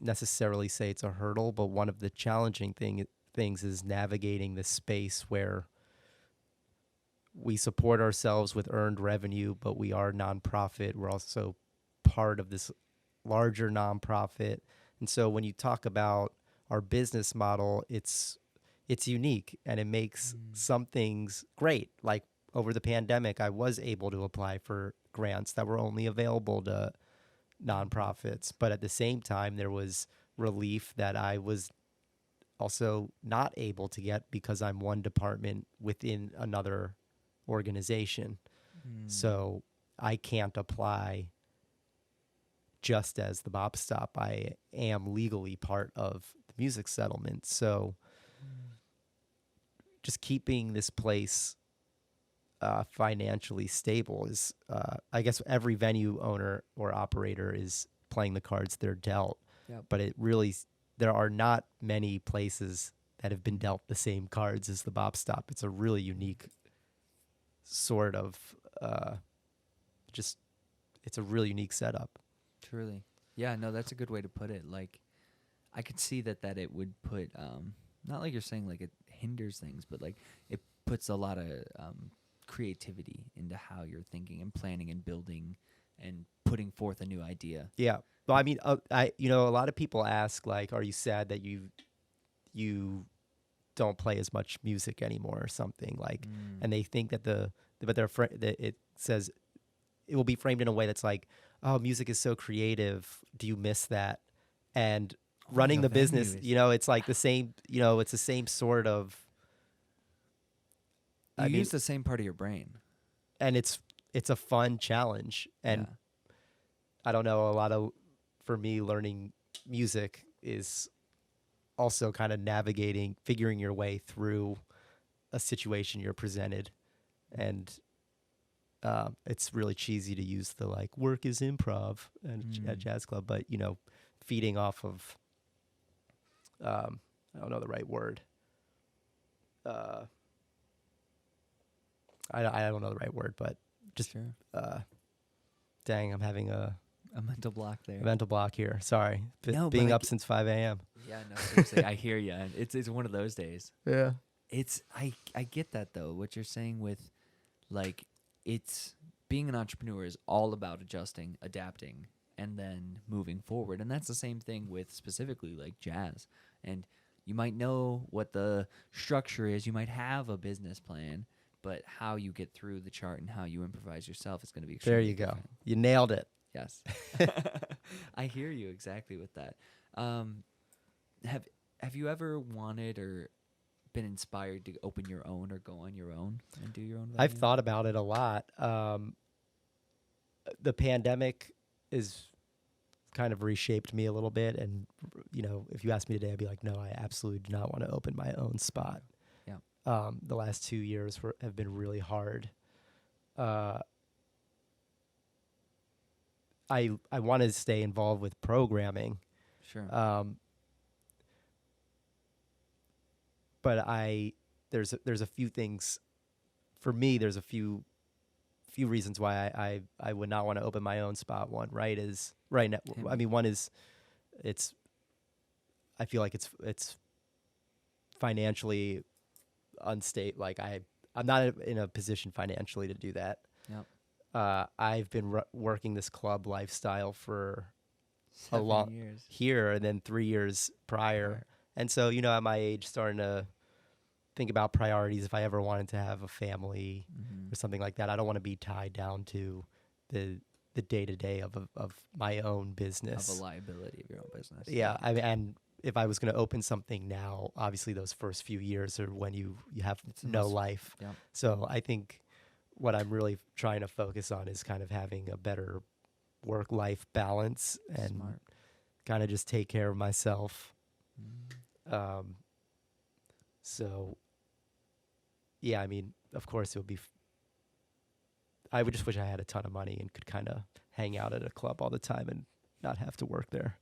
necessarily say it's a hurdle, but one of the challenging things is navigating the space where we support ourselves with earned revenue, but we are nonprofit. We're also part of this larger nonprofit. And so when you talk about our business model, it's unique, and it makes some things great. Like over the pandemic, I was able to apply for grants that were only available to nonprofits. But at the same time, there was relief that I was also not able to get because I'm one department within another organization. So I can't apply just as the Bop Stop. I am legally part of the music settlement. So just keeping this place financially stable is, I guess every venue owner or operator is playing the cards they're dealt. Yep. But there are not many places that have been dealt the same cards as the Bop Stop. It's a really unique sort of, it's a really unique setup. Truly. Yeah, no, that's a good way to put it. Like, I could see that it would put, not like you're saying like it hinders things, but like it puts a lot of creativity into how you're thinking and planning and building and putting forth a new idea. Yeah. Well, I mean, a lot of people ask, like, are you sad that you don't play as much music anymore or something, like, and they think that that it says it will be framed in a way that's like, oh, music is so creative. Do you miss that? And running the business, it's like the same, it's the same sort of. You use the same part of your brain. And it's a fun challenge. And I don't know, for me, learning music is also kind of figuring your way through a situation you're presented. And it's really cheesy to use the like work is improv at jazz club, but feeding off of I don't know the right word. I don't know the right word, but just sure. Dang, I'm having a mental block there. A mental block here. Sorry, being up since 5 a.m. Yeah, no, seriously, I hear you. It's one of those days. Yeah, I get that though. What you're saying with like. It's being an entrepreneur is all about adjusting, adapting, and then moving forward. And that's the same thing with specifically like jazz. And you might know what the structure is. You might have a business plan, but how you get through the chart and how you improvise yourself is going to be extremely There you different. go. You nailed it. Yes. I hear you exactly with that. Have you ever wanted or been inspired to open your own or go on your own and do your own venue? I've thought about it a lot. The pandemic is kind of reshaped me a little bit, and if you asked me today, I'd be like, no, I absolutely do not want to open my own spot. Yeah. The last 2 years have been really hard. I want to stay involved with programming. Sure. But there's a few things for me. There's a few reasons why I would not want to open my own spot. One, right now. I mean, one is I feel like it's financially unstable. Like I'm not in a position financially to do that. Yep. I've been working this club lifestyle for 7 years here, and then 3 years prior. And so, at my age, starting to think about priorities. If I ever wanted to have a family or something like that, I don't want to be tied down to the day-to-day of my own business. Of a liability of your own business. Yeah. I mean, and if I was going to open something now, obviously those first few years are when you have no life. Yeah. So I think what I'm really trying to focus on is kind of having a better work-life balance and kind of just take care of myself. So, yeah, I mean, of course, it would be. I would just wish I had a ton of money and could kind of hang out at a club all the time and not have to work there.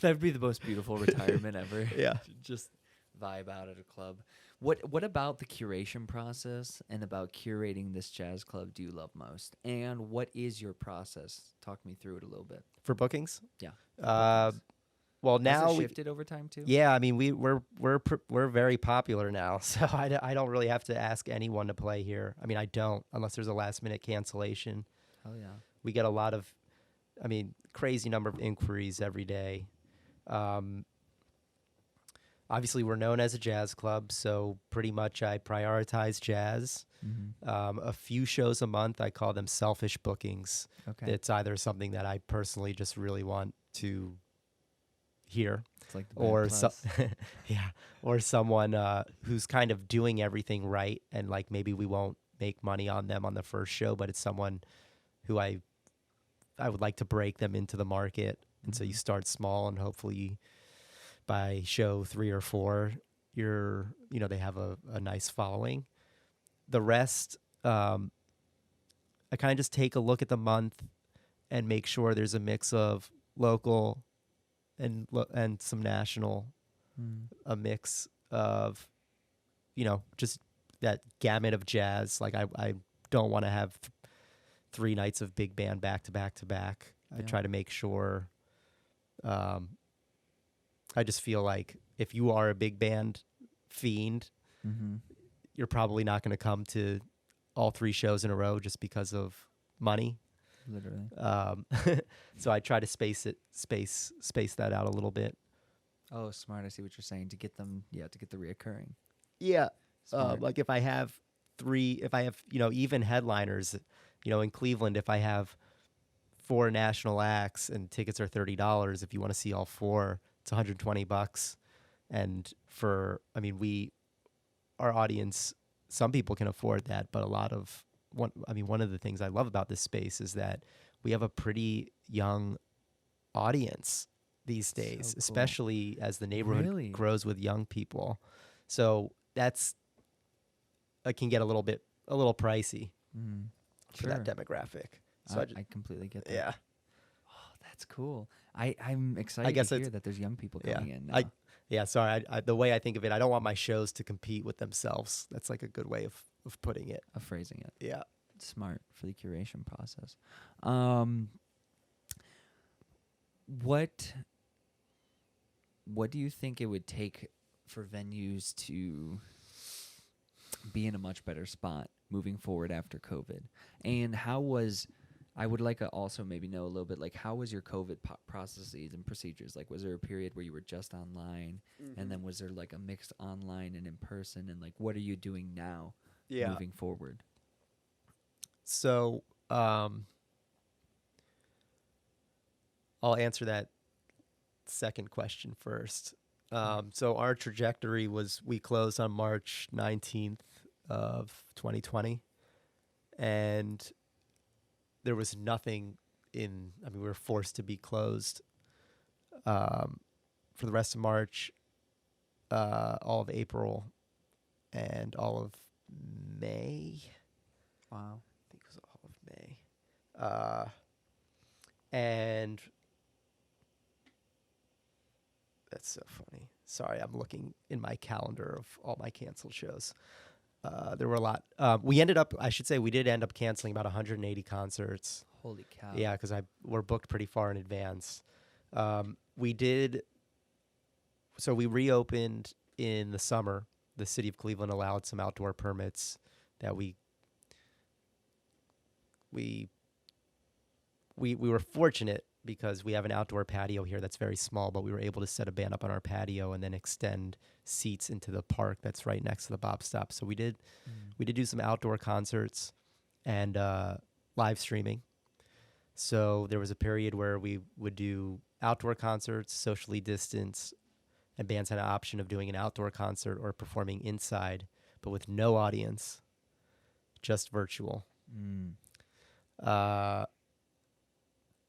That'd be the most beautiful retirement ever. Yeah. Just vibe out at a club. What about the curation process and about curating this jazz club do you love most? And what is your process? Talk me through it a little bit. For bookings? Yeah. Well, Has now it shifted over time too? yeah, I mean we're very popular now, so I don't really have to ask anyone to play here. I mean, I don't unless there's a last minute cancellation. Oh yeah. We get a lot of, I mean, crazy number of inquiries every day. Obviously, we're known as a jazz club, so pretty much I prioritize jazz. A few shows a month, I call them selfish bookings. Okay. It's either something that I personally just really want to hear, It's like the or band plus. yeah, or someone who's kind of doing everything right, and like maybe we won't make money on them on the first show, but it's someone who I would like to break them into the market, and so you start small, and hopefully by show 3 or 4, they have a nice following. The rest, I kind of just take a look at the month and make sure there's a mix of local and some national, a mix of, just that gamut of jazz. Like I don't want to have 3 nights of big band back to back to back. I Yeah. try to make sure. I just feel like if you are a big band fiend, you're probably not going to come to all 3 shows in a row just because of money. Literally. So I try to space that out a little bit. Oh, smart. I see what you're saying. To get them, to get the reoccurring. Yeah. Smart. Like if I have even headliners, in Cleveland, if I have 4 national acts and tickets are $30, if you want to see all 4, it's $120. And our audience, some people can afford that, but one of the things I love about this space is that we have a pretty young audience these days, So cool. especially as the neighborhood Really? grows with young people. So it can get a little pricey for that demographic. So I completely get that. yeah. Oh, that's cool. I'm excited guess to hear it's- that there's young people Yeah. coming in now. Sorry. The way I think of it, I don't want my shows to compete with themselves. That's like a good way of putting it. Of phrasing it. Yeah. Smart for the curation process. What do you think it would take for venues to be in a much better spot moving forward after COVID? And I would like to also maybe know a little bit, like, how was your COVID processes and procedures? Like, was there a period where you were just online, and then was there like a mixed online and in person? And like, what are you doing now moving forward? So I'll answer that second question first. So our trajectory was we closed on March 19th of 2020, and there was nothing we were forced to be closed for the rest of March, all of April, and all of May. Wow. I think it was all of May. And that's so funny. Sorry, I'm looking in my calendar of all my canceled shows. There were a lot. We did end up canceling about 180 concerts. Holy cow. Yeah, because we're booked pretty far in advance. We reopened in the summer. The city of Cleveland allowed some outdoor permits that we were fortunate because we have an outdoor patio here that's very small, but we were able to set a band up on our patio and then extend seats into the park that's right next to the Bop Stop. So we did do some outdoor concerts and live streaming. So there was a period where we would do outdoor concerts, socially distanced, and bands had an option of doing an outdoor concert or performing inside, but with no audience, just virtual.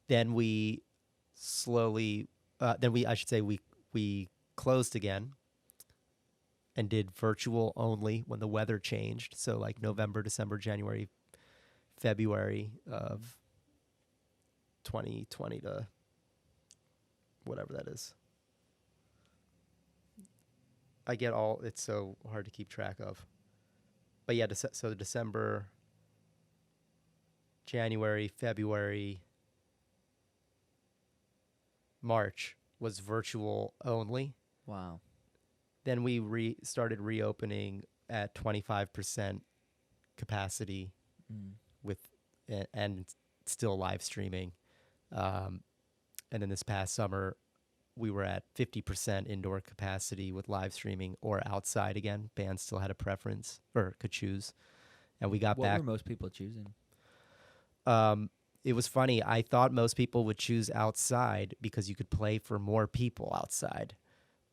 Then we slowly, we closed again. and did virtual only when the weather changed. So like November, December, January, February of 2020 to whatever that is. I get all, it's so hard to keep track of. But yeah, so December, January, February, March was virtual only. Wow. Then we started reopening at 25% capacity with and still live streaming. And then this past summer, we were at 50% indoor capacity with live streaming or outside again. Bands still had a preference or could choose. And we got back. What were most people choosing? It was funny. I thought most people would choose outside because you could play for more people outside.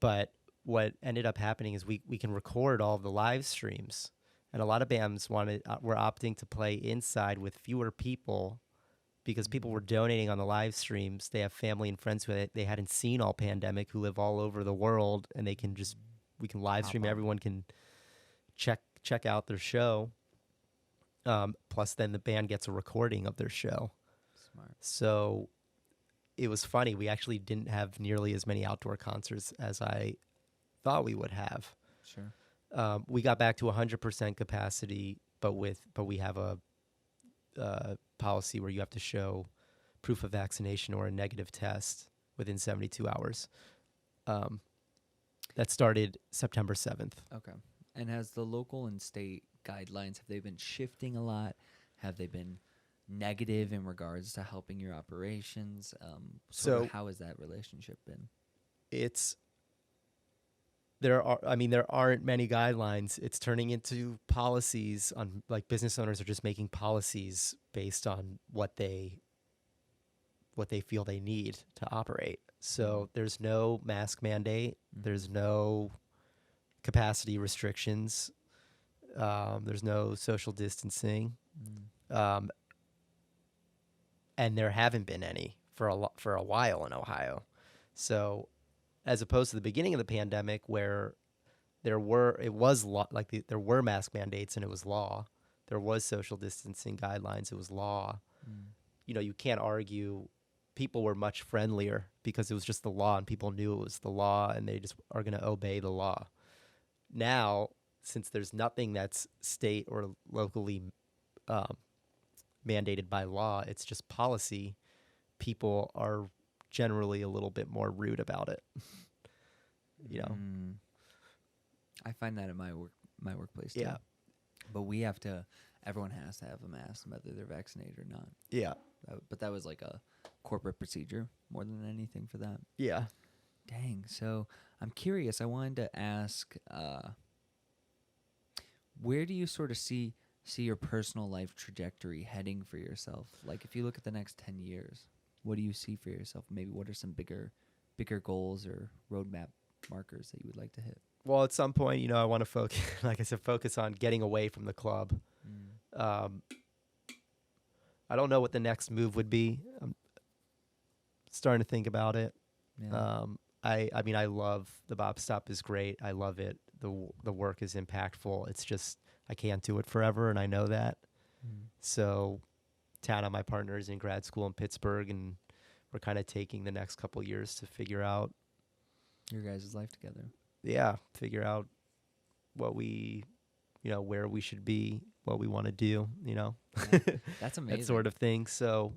But what ended up happening is we can record all of the live streams. And a lot of bands were opting to play inside with fewer people because people were donating on the live streams. They have family and friends who they hadn't seen all pandemic, who live all over the world, and we can live stream. Everyone can check out their show. Plus, then the band gets a recording of their show. Smart. So it was funny. We actually didn't have nearly as many outdoor concerts as I thought we would have. Sure. We got back to 100% capacity, but we have a policy where you have to show proof of vaccination or a negative test within 72 hours. That started September 7th. Okay. And has the local and state guidelines, have they been shifting a lot? Have they been negative in regards to helping your operations? So how has that relationship been? There aren't many guidelines. It's turning into policies on, like, business owners are just making policies based on what they feel they need to operate. So there's no mask mandate. There's no capacity restrictions. There's no social distancing. And there haven't been any for a while in Ohio. So as opposed to the beginning of the pandemic where there were mask mandates and it was law. There was social distancing guidelines, it was law. You can't argue. People were much friendlier because it was just the law and people knew it was the law and they just are going to obey the law. Now, since there's nothing that's state or locally mandated by law, it's just policy, people are generally a little bit more rude about it. I find that in my workplace too. Yeah. But everyone has to have a mask whether they're vaccinated or not. Yeah. But that was like a corporate procedure more than anything for that. Yeah. Dang. So I'm curious. I wanted to ask, where do you sort of see your personal life trajectory heading for yourself? Like, if you look at the next 10 years, what do you see for yourself? Maybe what are some bigger goals or roadmap markers that you would like to hit? Well, at some point, I want to focus on getting away from the club. I don't know what the next move would be. I'm starting to think about it. Yeah. I love the Bop Stop is great. I love it. The work is impactful. It's just I can't do it forever, and I know that. So, Tana, my partner, is in grad school in Pittsburgh, and we're kind of taking the next couple years to figure out your guys' life together. Yeah, figure out what we, where we should be, what we want to do, Yeah, that's amazing. that sort of thing. So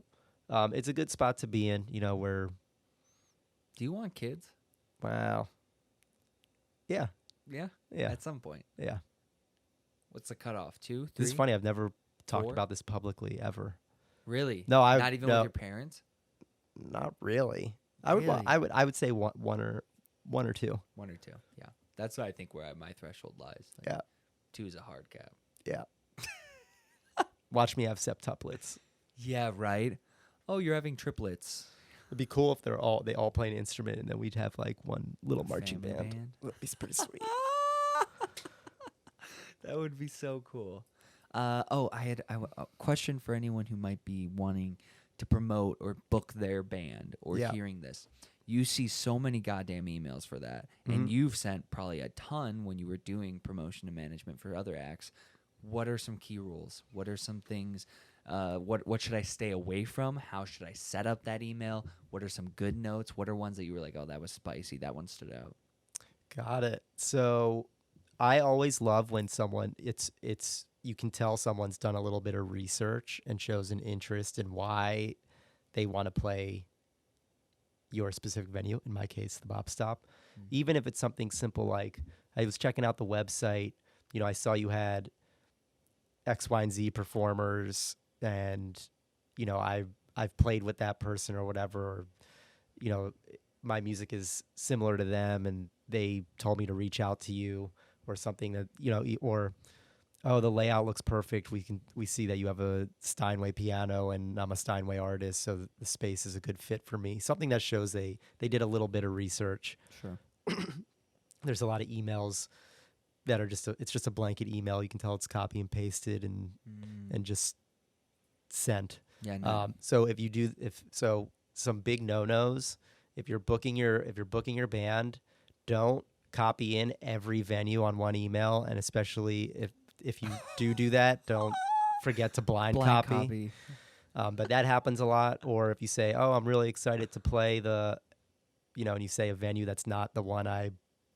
it's a good spot to be in, where. Do you want kids? Wow. Yeah. Yeah? Yeah. At some point. Yeah. What's the cutoff? 2, 3? This is funny. I've never talked 4? about this publicly ever. Really? No, not even with your parents? Not really. Really? I would say one or two. 1 or 2. Yeah. That's what I think where my threshold lies. Like, yeah. 2 is a hard cap. Yeah. Watch me have septuplets. Yeah, right. Oh, you're having triplets. It'd be cool if they all play an instrument and then we'd have like one little marching band. That'd be pretty sweet. That would be so cool. I had a question for anyone who might be wanting to promote or book their band or hearing this. you see so many goddamn emails for that. And you've sent probably a ton when you were doing promotion and management for other acts. What are some key rules? What are some things? What should I stay away from? How should I set up that email? What are some good notes? What are ones that you were like, oh, that was spicy. That one stood out. Got it. So I always love when someone you can tell someone's done a little bit of research and shows an interest in why they want to play your specific venue, in my case, the Bop Stop. Even if it's something simple like, I was checking out the website, I saw you had X, Y, and Z performers, and, I've played with that person or whatever, or, my music is similar to them and they told me to reach out to you, or something that, or, oh, the layout looks perfect. We see that you have a Steinway piano and I'm a Steinway artist, so the space is a good fit for me. Something that shows they did a little bit of research. Sure. There's a lot of emails that are it's just a blanket email. You can tell it's copy and pasted and just sent. Yeah. No. So some big no-nos, if you're booking your band, don't copy in every venue on one email, and especially if you do that, don't forget to blind copy. But that happens a lot. Or if you say, oh, I'm really excited to play and you say a venue that's not the one I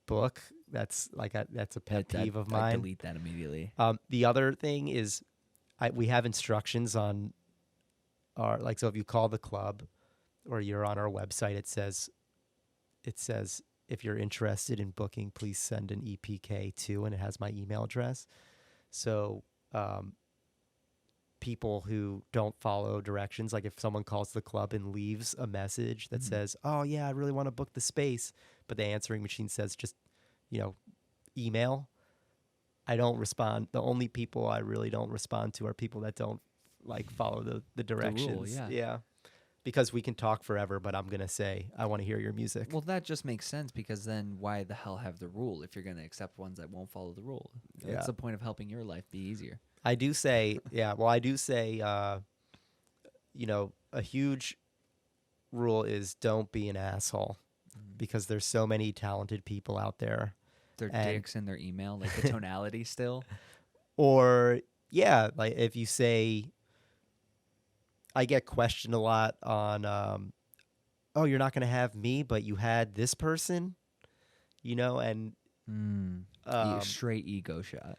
book, that's a pet peeve of mine. I delete that immediately. The other thing is we have instructions on so if you call the club or you're on our website, it says, if you're interested in booking, please send an EPK to, and it has my email address. So people who don't follow directions, like if someone calls the club and leaves a message that says, oh, yeah, I really want to book the space, but the answering machine says just, email, I don't respond. The only people I really don't respond to are people that don't follow the directions. The rule, yeah. Because we can talk forever, but I'm going to say, I want to hear your music. Well, that just makes sense, because then why the hell have the rule if you're going to accept ones that won't follow the rule? That's the point of helping your life be easier. I do say, a huge rule is don't be an asshole, because there's so many talented people out there. Their dicks in their email, like the tonality still. Or, like if you say, I get questioned a lot on, oh, you're not going to have me, but you had this person, and straight ego shot.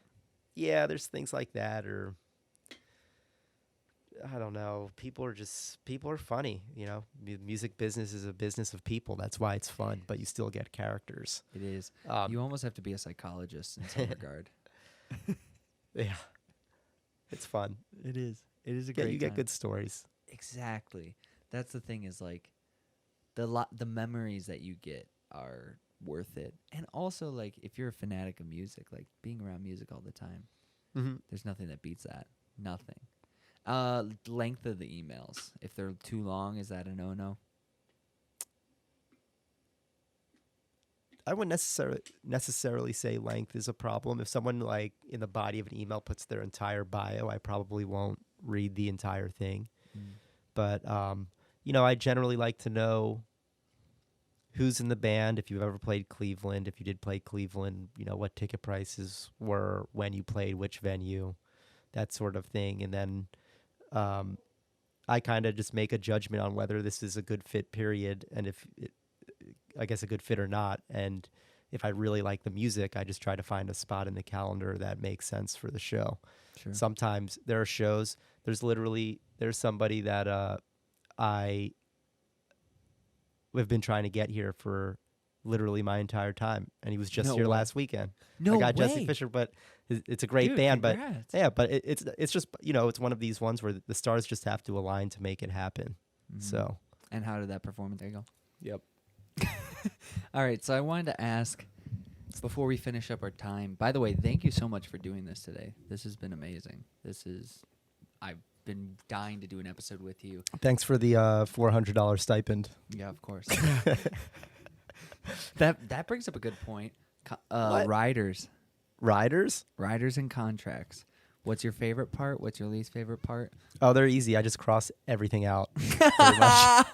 Yeah, there's things like that, or I don't know. People are funny, Music business is a business of people. That's why it's fun, but you still get characters. It is. You almost have to be a psychologist in some regard. Yeah, it's fun. It is. It is a great time. You get good stories. Exactly. That's the thing, is like the memories that you get are worth it. And also, like, if you're a fanatic of music, like being around music all the time, there's nothing that beats that. Nothing. Length of the emails. If they're too long, is that a no-no? I wouldn't necessarily say length is a problem. If someone, like, in the body of an email puts their entire bio, I probably won't read the entire thing. But, I generally like to know who's in the band. If you've ever played Cleveland, if you did play Cleveland, what ticket prices were, when you played, which venue, that sort of thing. And then I kind of just make a judgment on whether this is a good fit, period, and I guess a good fit or not. And if I really like the music, I just try to find a spot in the calendar that makes sense for the show. Sure. Sometimes there are shows, there's somebody that I have been trying to get here for literally my entire time, and he was just here last weekend. I got Jesse Fisher, but it's a great band. Congrats. But but it's just, it's one of these ones where the stars just have to align to make it happen. So. And how did that performance go? Yep. All right, so I wanted to ask, before we finish up our time, by the way, thank you so much for doing this today. This has been amazing. I've been dying to do an episode with you. Thanks for the $400 stipend. Yeah, of course. That brings up a good point. Riders and contracts. What's your favorite part? What's your least favorite part? Oh, they're easy. I just cross everything out. Pretty much.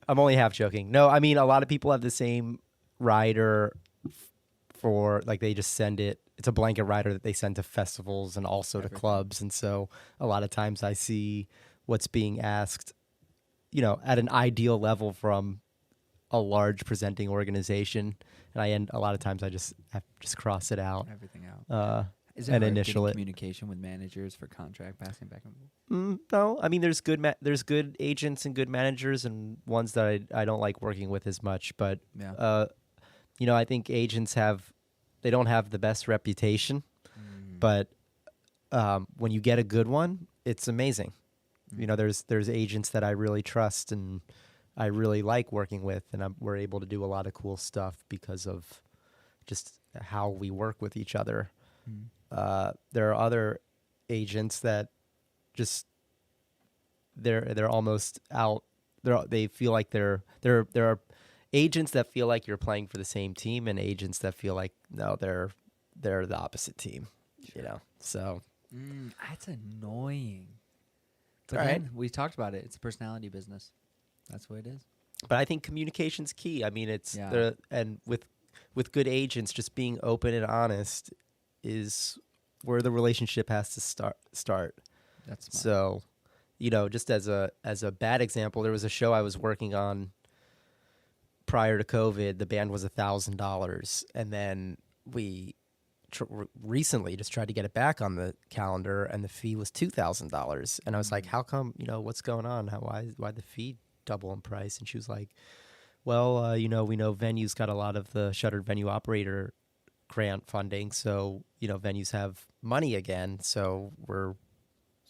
I'm only half joking. No, I mean, a lot of people have the same rider for, like, they just send it. It's a blanket rider that they send to festivals and also to clubs. And so a lot of times I see what's being asked, at an ideal level from a large presenting organization. And a lot of times I just cross it out. Everything out. Is it and hard initial getting it. communication with managers for contract passing back and forth? No, I mean, there's good agents and good managers and ones that I don't like working with as much. But, Yeah. I think agents they don't have the best reputation. But when you get a good one, it's amazing. There's agents that I really trust and I really like working with, and we're able to do a lot of cool stuff because of just how we work with each other. There are other agents that just they're almost out. They feel like there are agents that feel like you're playing for the same team, and agents that feel like no, they're the opposite team. Sure. So That's annoying. But all right. then we talked about it. It's a personality business. That's what it is. But I think communication's key. I mean, and with good agents, just being open and honest is where the relationship has to start. That's smart. So, just as a bad example, there was a show I was working on prior to COVID. The band was $1,000, and then we recently just tried to get it back on the calendar, and the fee was $2,000. And I was like, "How come? What's going on? Why the fee double in price?" And she was like, "Well, we know venues got a lot of the Shuttered Venue Operator grant funding, so venues have money again, so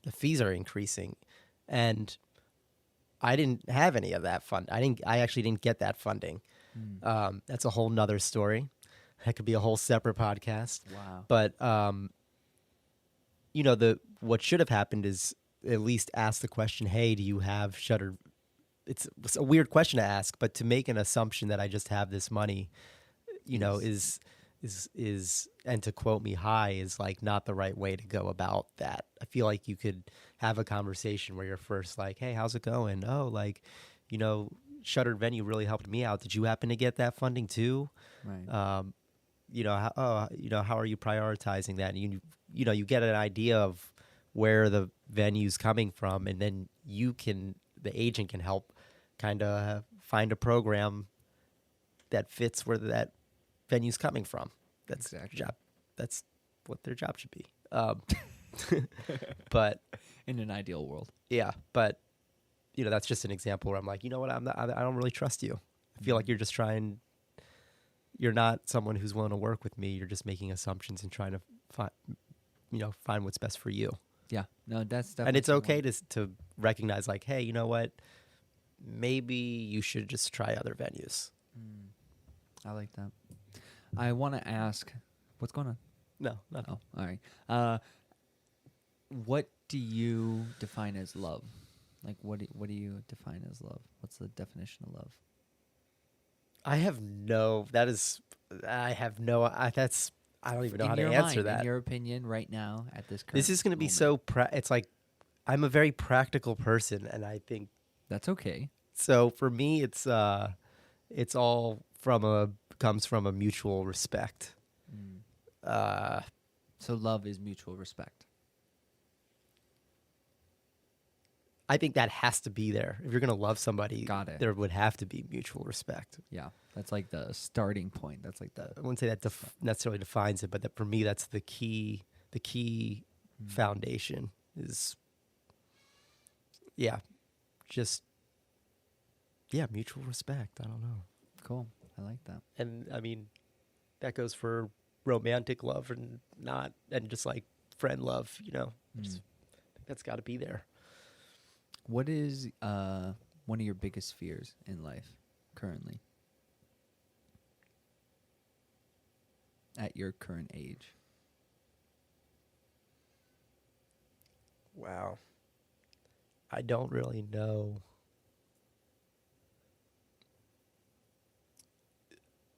the fees are increasing." And I didn't have any of that fund. I actually didn't get that funding. That's a whole nother story. That could be a whole separate podcast. Wow. But what should have happened is at least ask the question, "Hey, do you have Shuttered?" It's a weird question to ask, but to make an assumption that I just have this money, is and to quote me high is like not the right way to go about that. I feel like you could have a conversation where you're first like, "Hey, how's it going? Oh, like, Shuttered Venue really helped me out. Did you happen to get that funding too?" Right. How are you prioritizing that? And you get an idea of where the venue's coming from, and then the agent can help kind of find a program that fits where that venue's coming from. That's exactly. job. That's what their job should be. But in an ideal world, yeah. But that's just an example where I'm like, I don't really trust you. I feel like you're just trying. You're not someone who's willing to work with me. You're just making assumptions and trying to find what's best for you. Yeah, no, that's definitely. And it's okay to recognize, like, hey, you know what? Maybe you should just try other venues. I like that. I want to ask, what's going on? No, nothing. Oh, all right. What do you define as love? Like, what do you define as love? What's the definition of love? I don't even know how to answer that. In your opinion, right now, at this current This is going to be moment. it's like, I'm a very practical person, and I think That's okay. so. For me, it's all comes from a mutual respect. So love is mutual respect. I think that has to be there. If you're going to love somebody, Got it. there would have to be mutual respect. Yeah, that's like the starting point. That's like the I wouldn't say that necessarily defines it, but for me, that's the key foundation is, mutual respect. I don't know. cool. I like that. And I mean, that goes for romantic love and just like friend love, I think that's got to be there. What is one of your biggest fears in life currently? At your current age? Wow. I don't really know.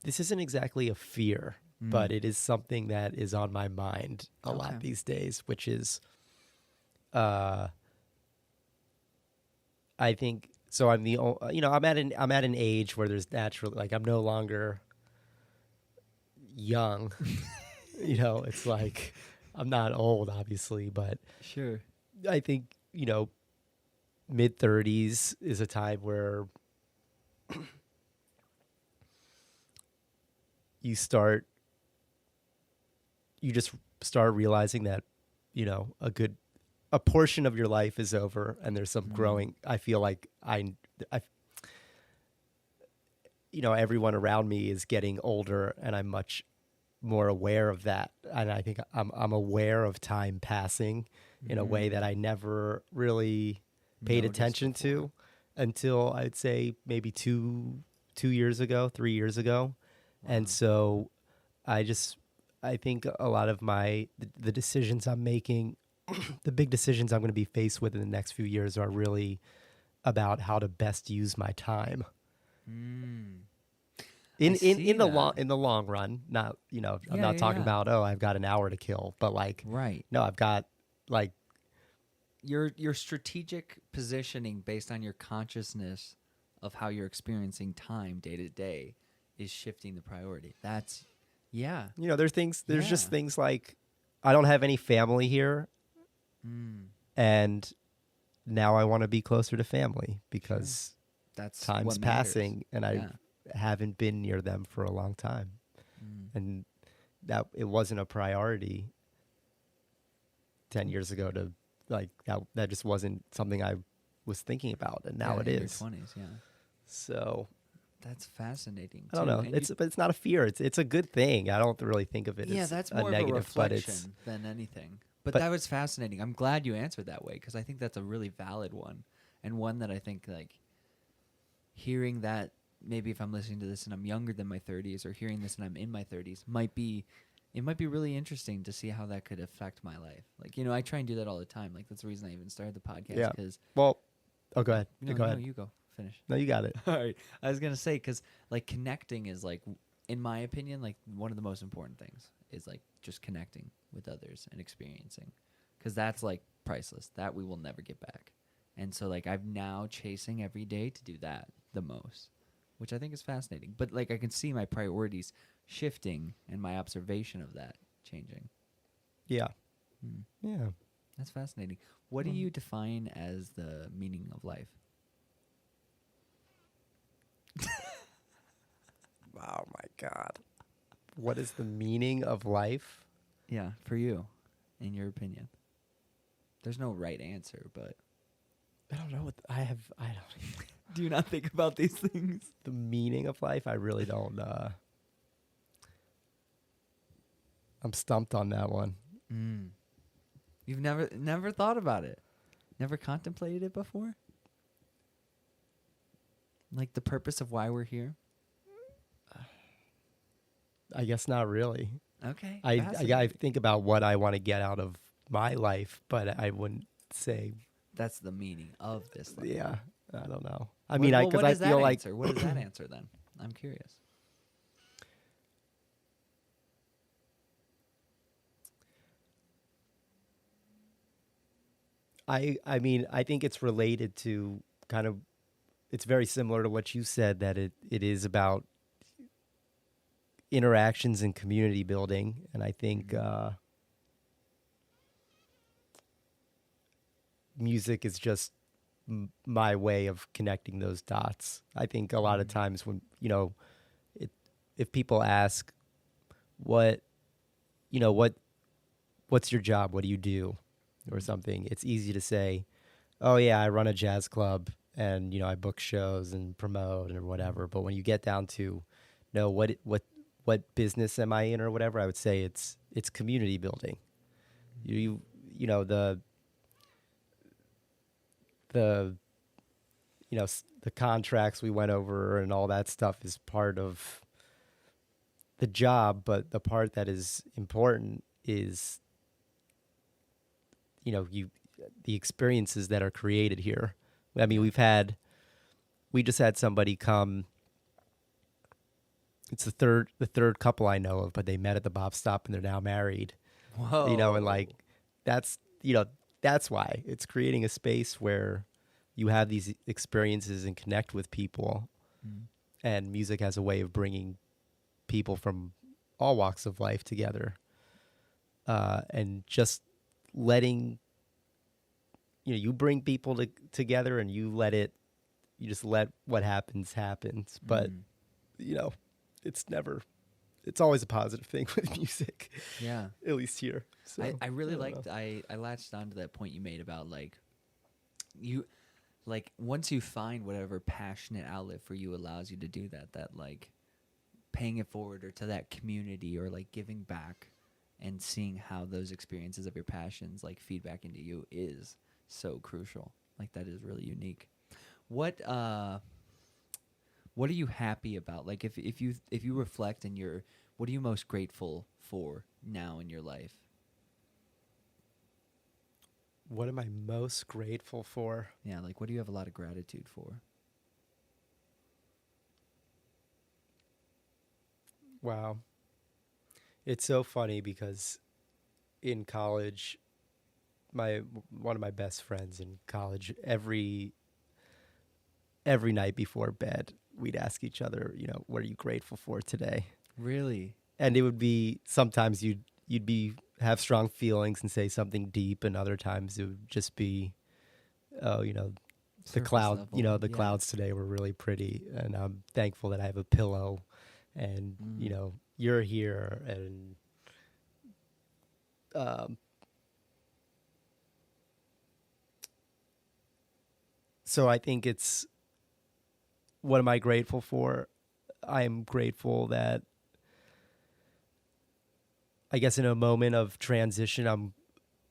This isn't exactly a fear, but it is something that is on my mind a lot these days, which is, I think so I'm I'm at an age where there's naturally, like, I'm no longer young. It's like I'm not old, obviously, but Sure. I think, mid 30s is a time where you just start realizing that, a portion of your life is over, and there's some growing. I feel like everyone around me is getting older, and I'm much more aware of that. And I think I'm aware of time passing in a way that I never really paid Noticed attention to until, I'd say, maybe 3 years ago. And so I think a lot of the decisions I'm making, the big decisions I'm going to be faced with in the next few years are really about how to best use my time. In the long run, not, I'm not talking about, I've got an hour to kill, but like, right. No, I've got like your strategic positioning based on your consciousness of how you're experiencing time day to day is shifting the priority. That's there's just things like, I don't have any family here, and now I want to be closer to family because that's time's passing, and I haven't been near them for a long time, and that it wasn't a priority 10 years ago to like that just wasn't something I was thinking about, and now it is. In your 20s, So that's fascinating. I don't know. But it's not a fear. It's a good thing. I don't really think of it as that's a more negative, of a reflection but it's than anything. But that was fascinating. I'm glad you answered that way because I think that's a really valid one, and one that I think, like, hearing that, maybe if I'm listening to this and I'm younger than my 30s, or hearing this and I'm in my 30s, might be really interesting to see how that could affect my life. Like, I try and do that all the time. Like, that's the reason I even started the podcast. Yeah. Cause go ahead. Go ahead. You go. Finish. No, you got it. All right. I was going to say, because, like, connecting is, like, in my opinion, like, one of the most important things is, like, just connecting with others and experiencing. Because that's, like, priceless. That we will never get back. And so, like, I'm now chasing every day to do that the most, which I think is fascinating. But, like, I can see my priorities shifting and my observation of that changing. Yeah. Yeah. That's fascinating. What do you define as the meaning of life? Oh, my God. What is the meaning of life? Yeah, for you, in your opinion. There's no right answer, but I don't know I don't do you not think about these things? The meaning of life, I really don't. I'm stumped on that one. You've never thought about it? Never contemplated it before? Like the purpose of why we're here? I guess not really. Okay. I think about what I want to get out of my life, but I wouldn't say that's the meaning of this life. Yeah, I don't know. I feel like what is that answer then? I'm curious. I mean, I think it's related to kind of, it's very similar to what you said, that it is about interactions and community building. And I think music is just my way of connecting those dots. I think a lot of times when, if people ask what's your job? What do you do? Or something, it's easy to say, oh yeah, I run a jazz club and, I book shows and promote or whatever. But when you get down to, no, what business am I in or whatever, I would say it's community building. The contracts we went over and all that stuff is part of the job, but the part that is important is the experiences that are created here. I mean, we just had somebody come. It's the third couple I know of, but they met at the Bop Stop and they're now married. Whoa. And like that's why it's creating a space where you have these experiences and connect with people. Mm. And music has a way of bringing people from all walks of life together. And just letting, you bring people together and you just let what happens. But, it's always a positive thing with music. Yeah. At least here. So, I really liked, I latched on to that point you made about once you find whatever passionate outlet for you allows you to do that paying it forward or to that community or giving back and seeing how those experiences of your passions feed back into you is so crucial. That is really unique. What are you happy about? If you reflect and what are you most grateful for now in your life? What am I most grateful for? Yeah, what do you have a lot of gratitude for? Wow. It's so funny because in college, one of my best friends in college, every night before bed, we'd ask each other, what are you grateful for today? Really? And it would be, sometimes you'd have strong feelings and say something deep, and other times it would just be, the cloud, level. the clouds today were really pretty, and I'm thankful that I have a pillow, and you're here, and so I think it's, what am I grateful for? I'm grateful that, I guess, in a moment of transition,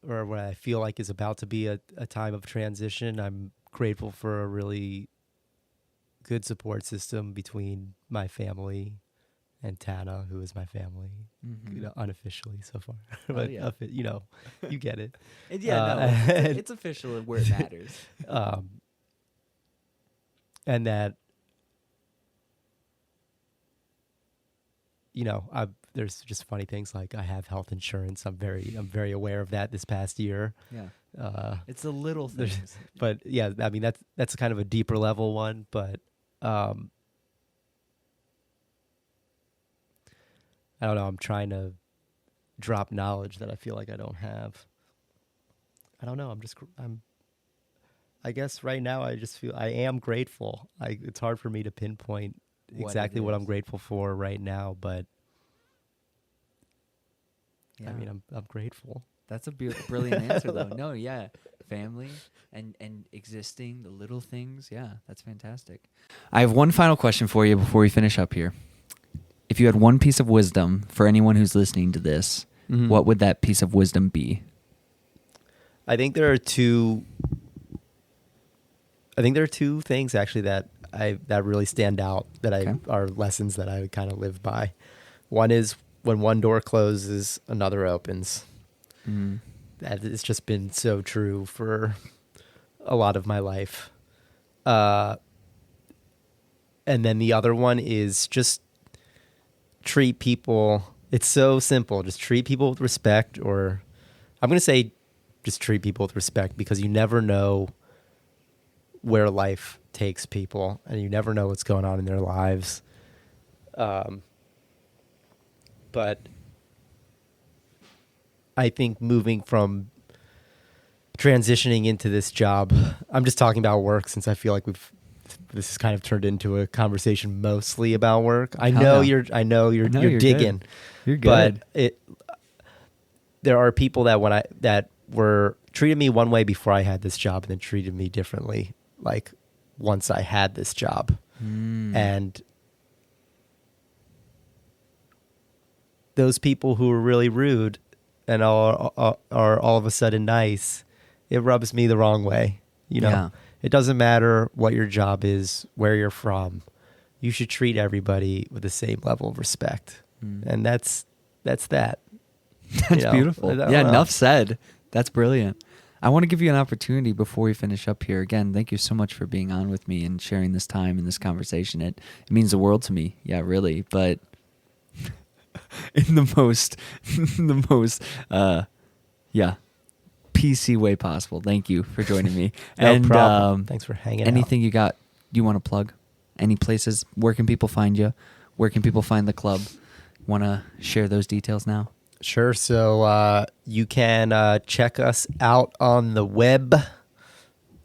or what I feel like is about to be a time of transition, I'm grateful for a really good support system between my family and Tana, who is my family, unofficially so far. But yeah. You get it. It's official where it matters. And that, there's just funny things like I have health insurance. I'm very aware of that this past year. Yeah. It's the little things. But yeah, I mean, that's kind of a deeper level one, but I don't know. I'm trying to drop knowledge that I feel like I don't have. I don't know. I guess right now I just feel I am grateful. It's hard for me to pinpoint exactly what I'm grateful for right now, but yeah. I mean, I'm grateful. That's a brilliant answer, though. No, yeah, family and existing, the little things. Yeah, that's fantastic. I have one final question for you before we finish up here. If you had one piece of wisdom for anyone who's listening to this, what would that piece of wisdom be? I think there are two things actually that really stand out that are lessons that I would kind of live by. One is, when one door closes, another opens. That has just been so true for a lot of my life. And then the other one is just treat people. It's so simple. Just treat people with respect, or I'm going to say just treat people with respect, because you never know where life takes people, and you never know what's going on in their lives. But I think moving from transitioning into this job, I'm just talking about work since I feel like this has kind of turned into a conversation mostly about work. I know you're digging. Good. You're good. But there are people that were treated me one way before I had this job, and then treated me differently once I had this job. And those people who are really rude and are all of a sudden nice, it rubs me the wrong way. Yeah. It doesn't matter what your job is, where you're from. You should treat everybody with the same level of respect. And that's that. That's beautiful. Yeah, enough said. That's brilliant. I want to give you an opportunity before we finish up here. Again, thank you so much for being on with me and sharing this time and this conversation. It means the world to me. Yeah, really. But in the most PC way possible. Thank you for joining me. No and problem. Thanks for hanging out. anything you want to plug? Any places? Where can people find you? Where can people find the club? Want to share those details now? Sure. So you can check us out on the web.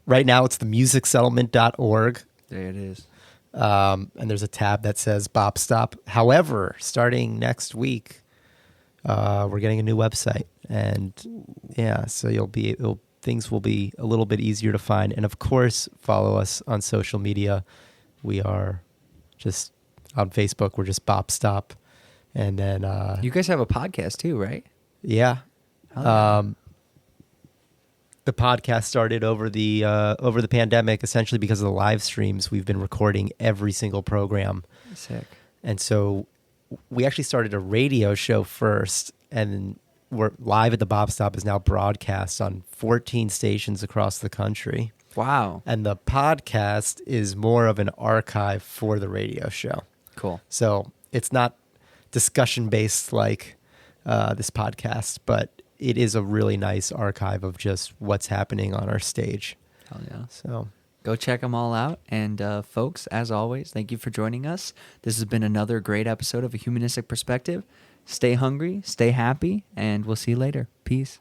Right now it's themusicsettlement.org. There it is. And there's a tab that says Bop Stop. However, starting next week, we're getting a new website. And yeah, so things will be a little bit easier to find. And of course, follow us on social media. We are just on Facebook. We're just Bop Stop. And then You guys have a podcast too, right? yeah. Oh, yeah. The podcast started over the pandemic, essentially because of the live streams. We've been recording every single program, Sick. and so we actually started a radio show first, and we're live at the Bop Stop is now broadcast on 14 stations across the country. Wow. And the podcast is more of an archive for the radio show. Cool. So it's not discussion based like this podcast, but it is a really nice archive of just what's happening on our stage. Hell yeah. So Go check them all out. And folks, as always, thank you for joining us. This has been another great episode of A Humanistic Perspective. Stay hungry, stay happy, and we'll see you later. Peace.